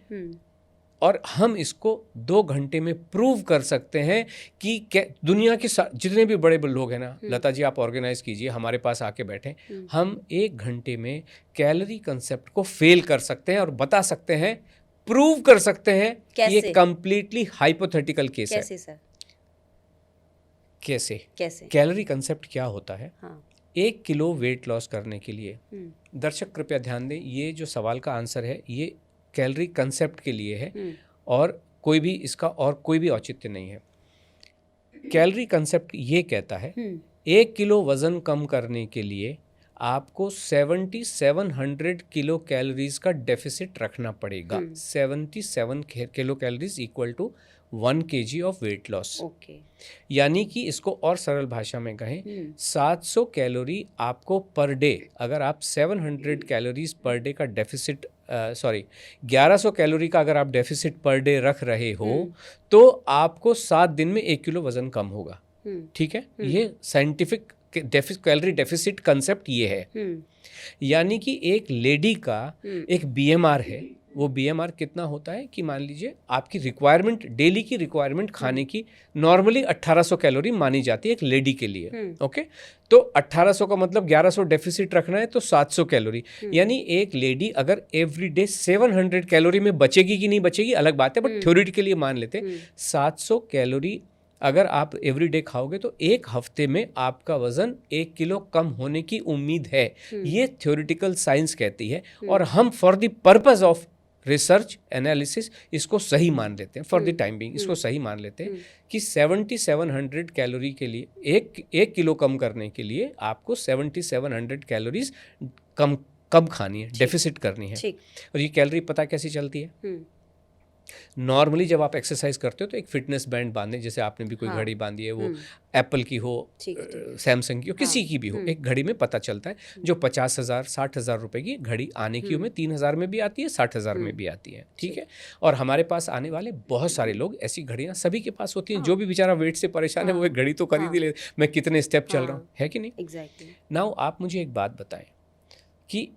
और हम इसको 2 घंटे में प्रूव कर सकते हैं कि दुनिया के जितने भी बड़े लोग हैं ना, लता जी आप ऑर्गेनाइज कीजिए, हमारे पास आके बैठे, हम 1 घंटे में कैलोरी कंसेप्ट को फेल कर सकते हैं और बता सकते हैं, प्रूव कर सकते हैं कि ये कंप्लीटली हाइपोथेटिकल केस है। कैसे सर? कैसे? कैलोरी कंसेप्ट क्या होता है? 1 किलो वेट लॉस करने के लिए, दर्शक कृपया ध्यान दें, ये जो सवाल का आंसर है ये कैलोरी कंसेप्ट के लिए है और कोई भी इसका और कोई भी औचित्य नहीं है। कैलोरी कंसेप्ट ये कहता है 1 किलो वज़न कम करने के लिए आपको 7700 किलो कैलोरीज का डेफिसिट रखना पड़ेगा। 77 kilo calories equal to 1 kg of weight loss. यानी कि इसको और सरल भाषा में कहें, 700 कैलोरी आपको पर डे, अगर आप 700 कैलोरीज पर डे का डेफिसिट 1100 कैलोरी का अगर आप डेफिसिट पर डे रख रहे हो तो आपको 7 दिन में 1 किलो वजन कम होगा। ठीक है, ये साइंटिफिक कैलोरी डेफिसिट कंसेप्ट ये है। यानी कि एक लेडी का एक BMR है, वो BMR कितना होता है कि मान लीजिए आपकी रिक्वायरमेंट, डेली की रिक्वायरमेंट खाने की नॉर्मली 1800 कैलोरी मानी जाती है एक लेडी के लिए। ओके, तो 1800 का मतलब 1100 डेफिसिट रखना है तो 700 कैलोरी। यानी एक लेडी अगर एवरी डे 700 कैलोरी में बचेगी कि नहीं बचेगी अलग बात है, बट थ्योरी के लिए मान लेते हैं 700 कैलोरी अगर आप एवरी डे खाओगे तो 1 हफ्ते में आपका वजन 1 किलो कम होने की उम्मीद है। ये थ्योरेटिकल साइंस कहती है और हम for the purpose of research analysis इसको सही मान लेते हैं, फॉर द टाइम बिंग इसको सही मान लेते हैं कि 7700 कैलोरी के लिए 1 किलो कम करने के लिए आपको 7700 कैलोरीज कम खानी है, डेफिसिट करनी है। और ये कैलोरी पता कैसी चलती है? नॉर्मली जब आप एक्सरसाइज करते हो तो एक फिटनेस बैंड बांधे, जैसे आपने भी कोई घड़ी बांधी है, वो एप्पल की हो, सैमसंग की हो, किसी की भी हो, एक घड़ी में पता चलता है जो 50,000 60,000 रुपए की घड़ी आने की में 3,000 में भी आती है, 60,000 में भी आती है। ठीक है, और हमारे पास आने वाले बहुत सारे लोग ऐसी घड़ियाँ सभी के पास होती हैं। जो भी बेचारा वेट से परेशान है वो एक घड़ी तो खरीद ही ले, मैं कितने स्टेप चल रहा हूँ, है कि नहीं? एग्जैक्टली। नाउ आप मुझे एक बात बताएं, कि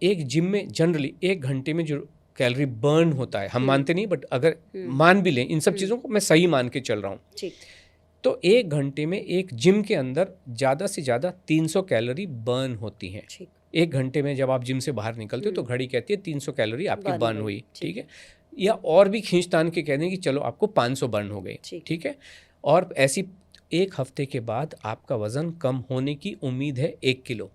एक जिम में जनरली 1 घंटे में जो कैलोरी बर्न होता है, हम मानते नहीं बट अगर मान भी लें, इन सब चीज़ों को मैं सही मान के चल रहा हूँ, ठीक, तो 1 घंटे में एक जिम के अंदर ज़्यादा से ज़्यादा 300 कैलोरी बर्न होती हैं। ठीक, 1 घंटे में जब आप जिम से बाहर निकलते हो तो घड़ी कहती है 300 कैलोरी आपकी बर्न बर्न हो गई, हुई, ठीक है। या और भी खींच तान के कह दें कि चलो आपको 500 बर्न हो गई, ठीक। ठीक है। और ऐसी 1 हफ्ते के बाद आपका वज़न कम होने की उम्मीद है 1 किलो।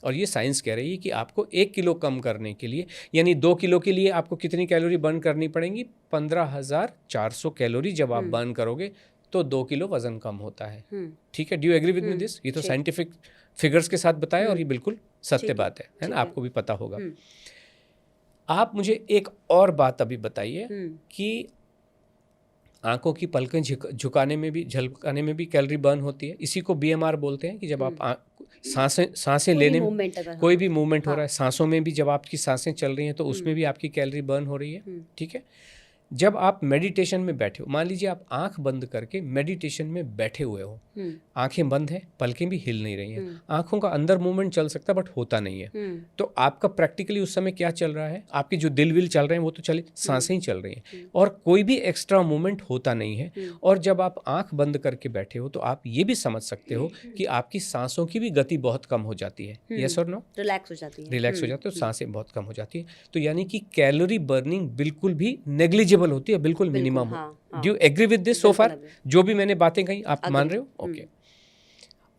और ये साइंस कह रही है कि आपको 1 किलो कम करने के लिए, यानी 2 किलो के लिए आपको कितनी कैलोरी बर्न करनी पड़ेंगी? 15,400 कैलोरी जब आप बर्न करोगे तो 2 किलो वज़न कम होता है, ठीक है। Do you agree with me this? ये तो साइंटिफिक फिगर्स के साथ बताया और ये बिल्कुल सत्य बात है ना, आपको भी पता होगा। आप मुझे एक और बात अभी बताइए कि आंखों की पलकें झुकाने में भी, झलकाने में भी कैलोरी बर्न होती है। इसी को बीएमआर बोलते हैं कि जब आप सांसें लेने में कोई भी मूवमेंट हो रहा है, सांसों में भी जब आपकी सांसें चल रही हैं तो उसमें भी आपकी कैलोरी बर्न हो रही है, ठीक है। जब आप मेडिटेशन में बैठे हो, मान लीजिए आप आंख बंद करके मेडिटेशन में बैठे हुए हो, आंखें बंद हैं, पलकें भी हिल नहीं रही हैं, आंखों का अंदर मूवमेंट चल सकता है बट होता नहीं है, तो आपका प्रैक्टिकली उस समय क्या चल रहा है? आपके जो दिल विल चल रहे हैं वो तो चले, सांसें ही चल रही हैं और कोई भी एक्स्ट्रा मूवमेंट होता नहीं है। और जब आप आंख बंद करके बैठे हो तो आप ये भी समझ सकते हो कि आपकी सांसों की भी गति बहुत कम हो जाती है, यस और नो? रिलैक्स हो जाती है, रिलैक्स हो जाते हो, सांसें बहुत कम हो जाती है। तो यानी कि कैलोरी बर्निंग बिल्कुल भी नेग्लिजिबल होती है, बिल्कुल मिनिमम हो। Do you agree with this so far? जो भी मैंने बातें कही आप मान रहे हो? ओके।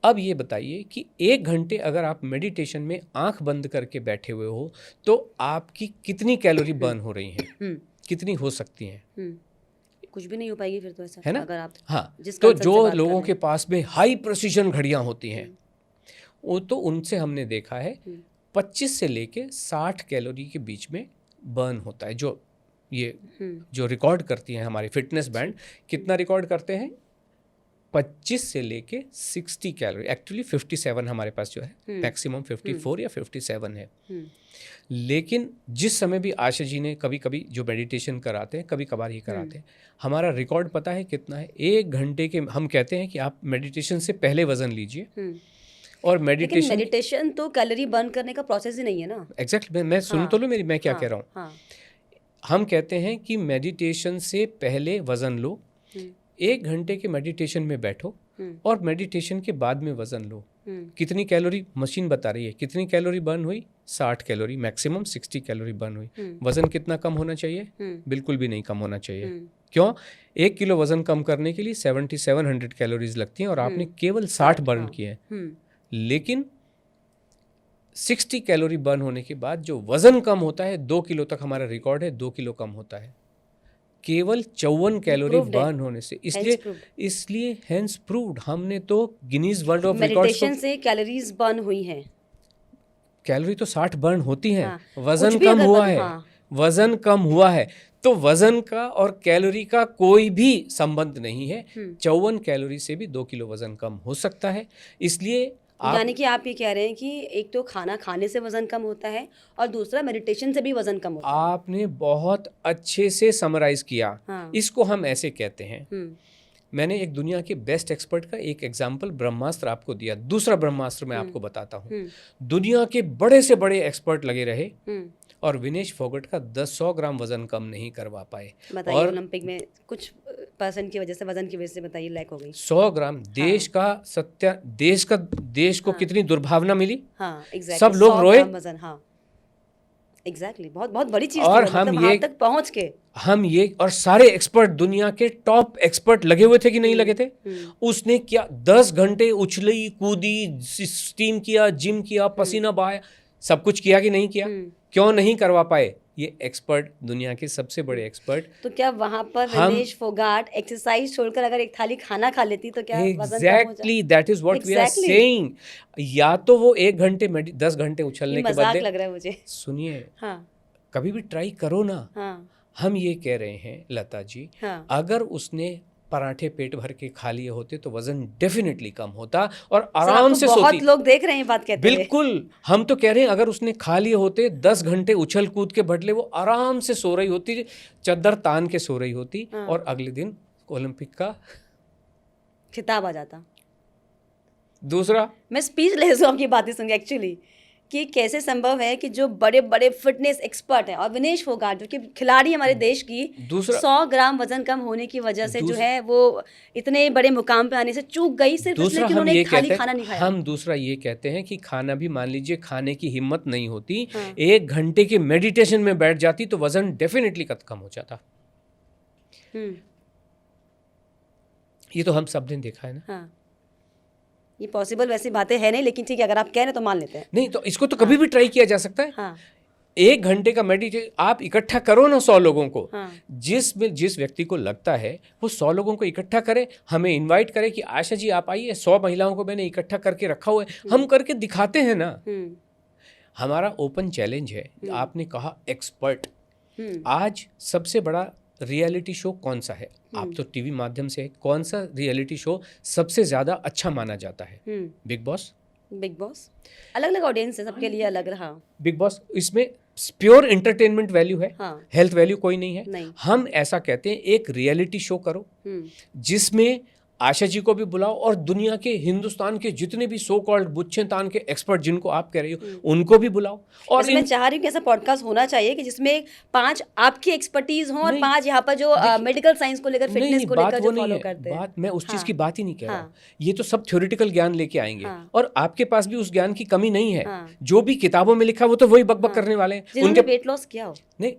अब ये बताइए कि 1 घंटे अगर आप मेडिटेशन में आंख बंद करके बैठे हुए हो तो आपकी कितनी कैलोरी बर्न हो रही हैं? कितनी हो सकती हैं? कुछ भी नहीं हो पाएगी फिर तो, ऐसा है ना? अगर आप हाँ, जिस तो concept से जो बात कर लोगों रहे के पास में हाई प्रिसीजन घड़ियां होती हैं वो तो उनसे हमने देखा है 25 से लेके 60 कैलोरी के बीच में बर्न होता है। जो ये जो रिकॉर्ड करती हैं हमारी फिटनेस बैंड, कितना रिकॉर्ड करते हैं? 25 से लेके 60 कैलोरी, एक्चुअली 57 हमारे पास जो है, मैक्सिमम 54 या 57 है। लेकिन जिस समय भी आशा जी ने कभी कभी जो मेडिटेशन कराते हैं, कभी कभार ही कराते हैं, हमारा रिकॉर्ड पता है कितना है? 1 घंटे के हम कहते हैं कि आप मेडिटेशन से पहले वजन लीजिए और मेडिटेशन तो कैलोरी बर्न करने का प्रोसेस ही नहीं है ना। एग्जैक्टली, मैं सुन तो लो मेरी, मैं क्या कह रहा हूँ। हाँ, हम कहते हैं कि मेडिटेशन से पहले वजन लो, 1 घंटे के मेडिटेशन में बैठो और मेडिटेशन के बाद में वजन लो। कितनी कैलोरी मशीन बता रही है, कितनी कैलोरी बर्न हुई? 60 कैलोरी, मैक्सिमम 60 कैलोरी बर्न हुई। वजन कितना कम होना चाहिए? बिल्कुल भी नहीं कम होना चाहिए। क्यों? 1 किलो वजन कम करने के लिए 7700 कैलोरीज लगती हैं और आपने केवल 60 बर्न किए हैं। लेकिन 60 कैलोरी बर्न होने के बाद जो वजन कम होता है, 2 किलो तक हमारा रिकॉर्ड है, 2 किलो कम होता है केवल 54 कैलोरी बर्न होने से। इसलिए हेंस प्रूव्ड, हमने तो Guinness world of records meditation से कैलोरीज बर्न हुई हैं। कैलोरी तो 60 बर्न होती हैं, हाँ, वजन कम हुआ है, वजन कम हुआ है, तो वजन का और कैलोरी का कोई भी संबंध नहीं है। 54 कैलोरी से भी 2 किलो वजन कम हो सकता है। इसलिए यानी कि आप ये कह रहे हैं कि एक तो खाना खाने से वजन कम होता है और दूसरा मेडिटेशन से भी वजन कम होता है। आपने बहुत अच्छे से समराइज किया। हाँ। इसको हम ऐसे कहते हैं, मैंने एक दुनिया के बेस्ट एक्सपर्ट का एक एग्जाम्पल ब्रह्मास्त्र आपको दिया, दूसरा ब्रह्मास्त्र मैं आपको बताता हूँ। दुनिया के बड़े से बड़े एक्सपर्ट लगे रहे और विनेश फोगट का 100 ग्राम वजन कम नहीं करवा पाए। बताइए, ओलंपिक में कुछ पर्सन की वजह से, वजन की वजह से बताइए, लैक हो गई। 100 ग्राम देश का सत्य, देश को कितनी दुर्भावना मिली। हाँ, exactly, सब लोग रोए। वजन, हाँ, एग्जैक्टली, बहुत बहुत बड़ी चीज और थी, हम मतलब ये वहां तक पहुंच के हम ये और सारे एक्सपर्ट, दुनिया के टॉप एक्सपर्ट लगे हुए थे कि नहीं लगे थे। उसने क्या 10 घंटे उछली कूदी, स्टीम किया, जिम किया, पसीना बहाया, सब कुछ किया कि नहीं किया? क्यों नहीं करवा पाए? ये एक्सपर्ट, दुनिया के सबसे बड़े एक्सपर्ट। तो क्या वहां पर विनेश फोगाट एक्सरसाइज छोड़कर अगर एक थाली खाना खा लेती तो क्या वजन कम हो जाए? Exactly, that is what we are saying. या तो वो 1 घंटे 10 घंटे उछलने के मजाक बदले, लग रहा है मुझे। सुनिए, हाँ, कभी भी ट्राई करो ना। हाँ, हम ये कह रहे हैं लता जी, हाँ, अगर उसने पराठे पेट भर के खा लिए होते तो वजन डेफिनेटली कम होता और आराम से सोती। बहुत लोग देख रहे हैं बात कहते हैं। बिल्कुल, हम तो कह रहे हैं अगर उसने खा लिए होते 10 घंटे उछल कूद के बदले वो आराम से सो रही होती, चद्दर तान के सो रही होती और अगले दिन ओलंपिक का खिताब आ जाता। दूसरा। मैं स्पीचलेस हूँ आपकी बातें सुन के एक्चुअली, कि कैसे संभव है कि जो बड़े बड़े फिटनेस एक्सपर्ट हैं और विनेश फोगाट जो कि खिलाड़ी हमारे देश की दूसरा 100 ग्राम वजन कम होने की वजह से जो है वो इतने बड़े मुकाम पे आने से चूक गई सिर्फ इसलिए कि उन्होंने खाली खाना नहीं खाया। हम दूसरा ये कहते हैं कि खाना भी मान लीजिए खाने की हिम्मत नहीं होती, 1 घंटे के मेडिटेशन में बैठ जाती तो वजन डेफिनेटली कम हो जाता। ये तो हम सब ने देखा है ना। हाँ, ये पॉसिबल वैसी बातें है नहीं, लेकिन ठीक है अगर आप कह रहे हैं तो मान लेते हैं। नहीं तो इसको तो कभी भी ट्राई किया जा सकता है। हाँ 1 घंटे का मेडिटेशन आप इकट्ठा करो ना 100 लोगों को। हाँ जिस व्यक्ति को लगता है वो 100 लोगों को इकट्ठा करे, हमें इनवाइट करे कि आशा जी आप आइए, 100 महिलाओं को मैंने इकट्ठा करके रखा हुआ है, हम करके दिखाते हैं ना। हमारा ओपन चैलेंज है। आपने कहा एक्सपर्ट, आज सबसे बड़ा रियलिटी शो कौन सा है? आप तो टीवी माध्यम से, कौन सा रियलिटी शो सबसे ज्यादा अच्छा माना जाता है? Big boss. बिग बॉस अलग अलग ऑडियंस है, सबके लिए अलग रहा। बिग बॉस इसमें प्योर एंटरटेनमेंट वैल्यू है, हाँ। हेल्थ वैल्यू कोई नहीं है। नहीं। हम ऐसा कहते हैं एक रियलिटी शो करो जिसमें आशा जी को भी बुलाओ और दुनिया के, हिंदुस्तान के जितने भी सो कॉल्ड बुच्छे तान के एक्सपर्ट जिनको आप कह रही हो उनको भी बुलाओ। और मैं चाह रही हूँ कि ऐसा पॉडकास्ट होना चाहिए कि जिसमें 5 आपकी एक्सपर्टीज हों और 5 यहाँ पर जो मेडिकल साइंस को लेकर, फिटनेस को लेकर जो फॉलो करते हैं। बात मैं उस चीज की बात ही नहीं कह रहा। ये तो सब थ्योरेटिकल ज्ञान लेके आएंगे और आपके पास भी उस ज्ञान की कमी नहीं है। जो भी किताबों में लिखा वो तो वही बकबक करने वाले हैं। उनके वेट लॉस किया हो नहीं,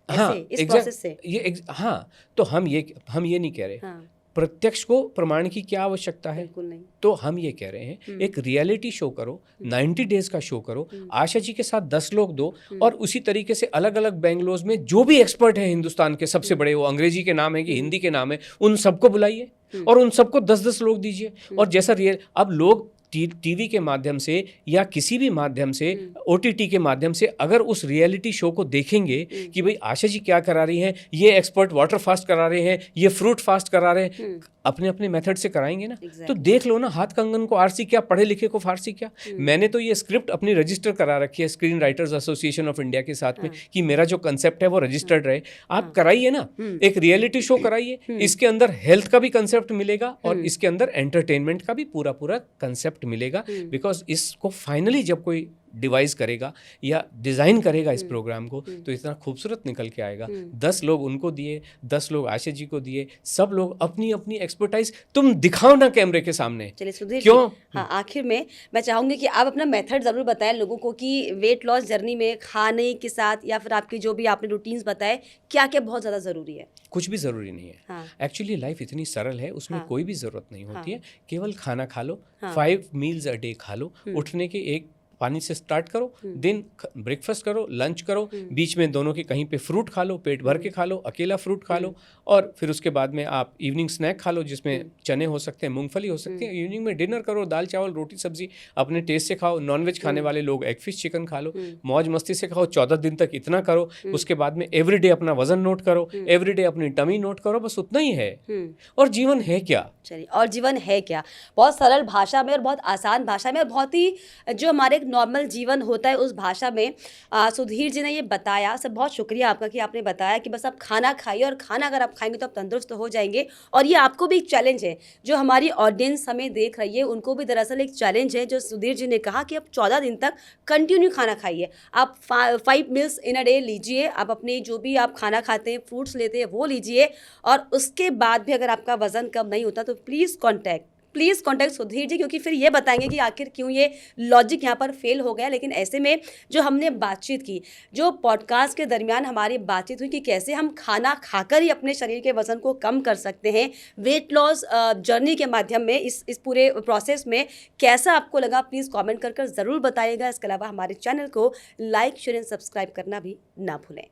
हाँ इस प्रोसेस से ये हाँ, तो हम ये नहीं कह रहे प्रत्यक्ष को प्रमाण की क्या आवश्यकता है। बिल्कुल नहीं। तो हम ये कह रहे हैं एक रियलिटी शो करो, 90 डेज का शो करो, आशा जी के साथ 10 लोग दो और उसी तरीके से अलग अलग बेंगलोर में जो भी एक्सपर्ट हैं हिंदुस्तान के सबसे बड़े, वो अंग्रेजी के नाम है कि हिंदी के नाम है, उन सबको बुलाइए और उन सबको 10-10 लोग दीजिए। और जैसा अब लोग टीवी के माध्यम से या किसी भी माध्यम से, OTT के माध्यम से अगर उस रियलिटी शो को देखेंगे कि भाई आशा जी क्या करा रही हैं, ये एक्सपर्ट वाटर फास्ट करा रहे हैं, ये फ्रूट फास्ट करा रहे हैं, अपने अपने मेथड से कराएंगे ना। तो देख लो ना, हाथ कंगन को आरसी क्या, पढ़े लिखे को फारसी क्या। मैंने तो ये स्क्रिप्ट अपनी रजिस्टर करा रखी है screen writers association of India के साथ में कि मेरा जो कंसेप्ट है वो रजिस्टर्ड रहे। आप कराइए ना, एक रियलिटी शो कराइए, इसके अंदर हेल्थ का भी कंसेप्ट मिलेगा और इसके अंदर एंटरटेनमेंट का भी पूरा कंसेप्ट मिलेगा। बिकॉज इसको फाइनली जब कोई डिवाइस करेगा या डिज़ाइन करेगा इस प्रोग्राम को तो इतना खूबसूरत निकल के आएगा। 10 लोग उनको दिए, 10 लोग आशा जी को दिए, सब लोग अपनी अपनी एक्सपर्टाइज तुम दिखाओ ना कैमरे के सामने। चलिए सुधीर क्यों? हाँ, आखिर में मैं चाहूंगी कि आप अपना मेथड ज़रूर बताएं लोगों को कि वेट लॉस जर्नी में खाने के साथ या फिर आपकी जो भी आपने रूटीन्स बताए क्या क्या बहुत ज़्यादा ज़रूरी है। कुछ भी ज़रूरी नहीं है। हाँ। एक्चुअली लाइफ इतनी सरल है, उसमें कोई भी ज़रूरत नहीं होती है। केवल खाना खा लो, 5 मील्स अ डे खा लो, उठने के एक पानी से स्टार्ट करो, दिन ब्रेकफास्ट करो, लंच करो, बीच में दोनों के कहीं पे फ्रूट खा लो, पेट भर के खा लो, अकेला फ्रूट खा लो और फिर उसके बाद में आप इवनिंग स्नैक खा लो जिसमें चने हो सकते हैं, मूंगफली हो सकती है। इवनिंग में डिनर करो, दाल चावल रोटी सब्जी अपने टेस्ट से खाओ। नॉनवेज खाने वाले लोग एग फिश चिकन खा लो, मौज मस्ती से खाओ, 14 दिन तक इतना करो। उसके बाद में एवरीडे अपना वजन नोट करो, एवरीडे अपनी टमी नोट करो, बस उतना ही है। और जीवन है क्या? चलिए, और जीवन है क्या, बहुत सरल भाषा में और बहुत आसान भाषा में और बहुत ही जो हमारे एक नॉर्मल जीवन होता है उस भाषा में सुधीर जी ने ये बताया। सब बहुत शुक्रिया आपका कि आपने बताया कि बस आप खाना खाइए और खाना अगर आप खाएंगे तो आप तंदुरुस्त हो जाएंगे। और ये आपको भी एक चैलेंज है, जो हमारी ऑडियंस हमें देख रही है उनको भी दरअसल एक चैलेंज है, जो सुधीर जी ने कहा कि आप 14 दिन तक कंटिन्यू खाना खाइए। आप 5 मील्स इन अ डे लीजिए, आप अपने जो भी आप खाना खाते हैं, फ्रूट्स लेते हैं वो लीजिए। और उसके बाद भी अगर आपका वजन कम नहीं होता तो प्लीज़ कॉन्टैक्ट सुधीर जी, क्योंकि फिर ये बताएंगे कि आखिर क्यों ये लॉजिक यहाँ पर फेल हो गया। लेकिन ऐसे में जो हमने बातचीत की, जो पॉडकास्ट के दरमियान हमारी बातचीत हुई कि कैसे हम खाना खाकर ही अपने शरीर के वजन को कम कर सकते हैं, वेट लॉस जर्नी के माध्यम में इस पूरे प्रोसेस में कैसा आपको लगा, प्लीज़ कॉमेंट कर ज़रूर बताइएगा। इसके अलावा हमारे चैनल को लाइक, शेयर एंड सब्सक्राइब करना भी ना भूलें।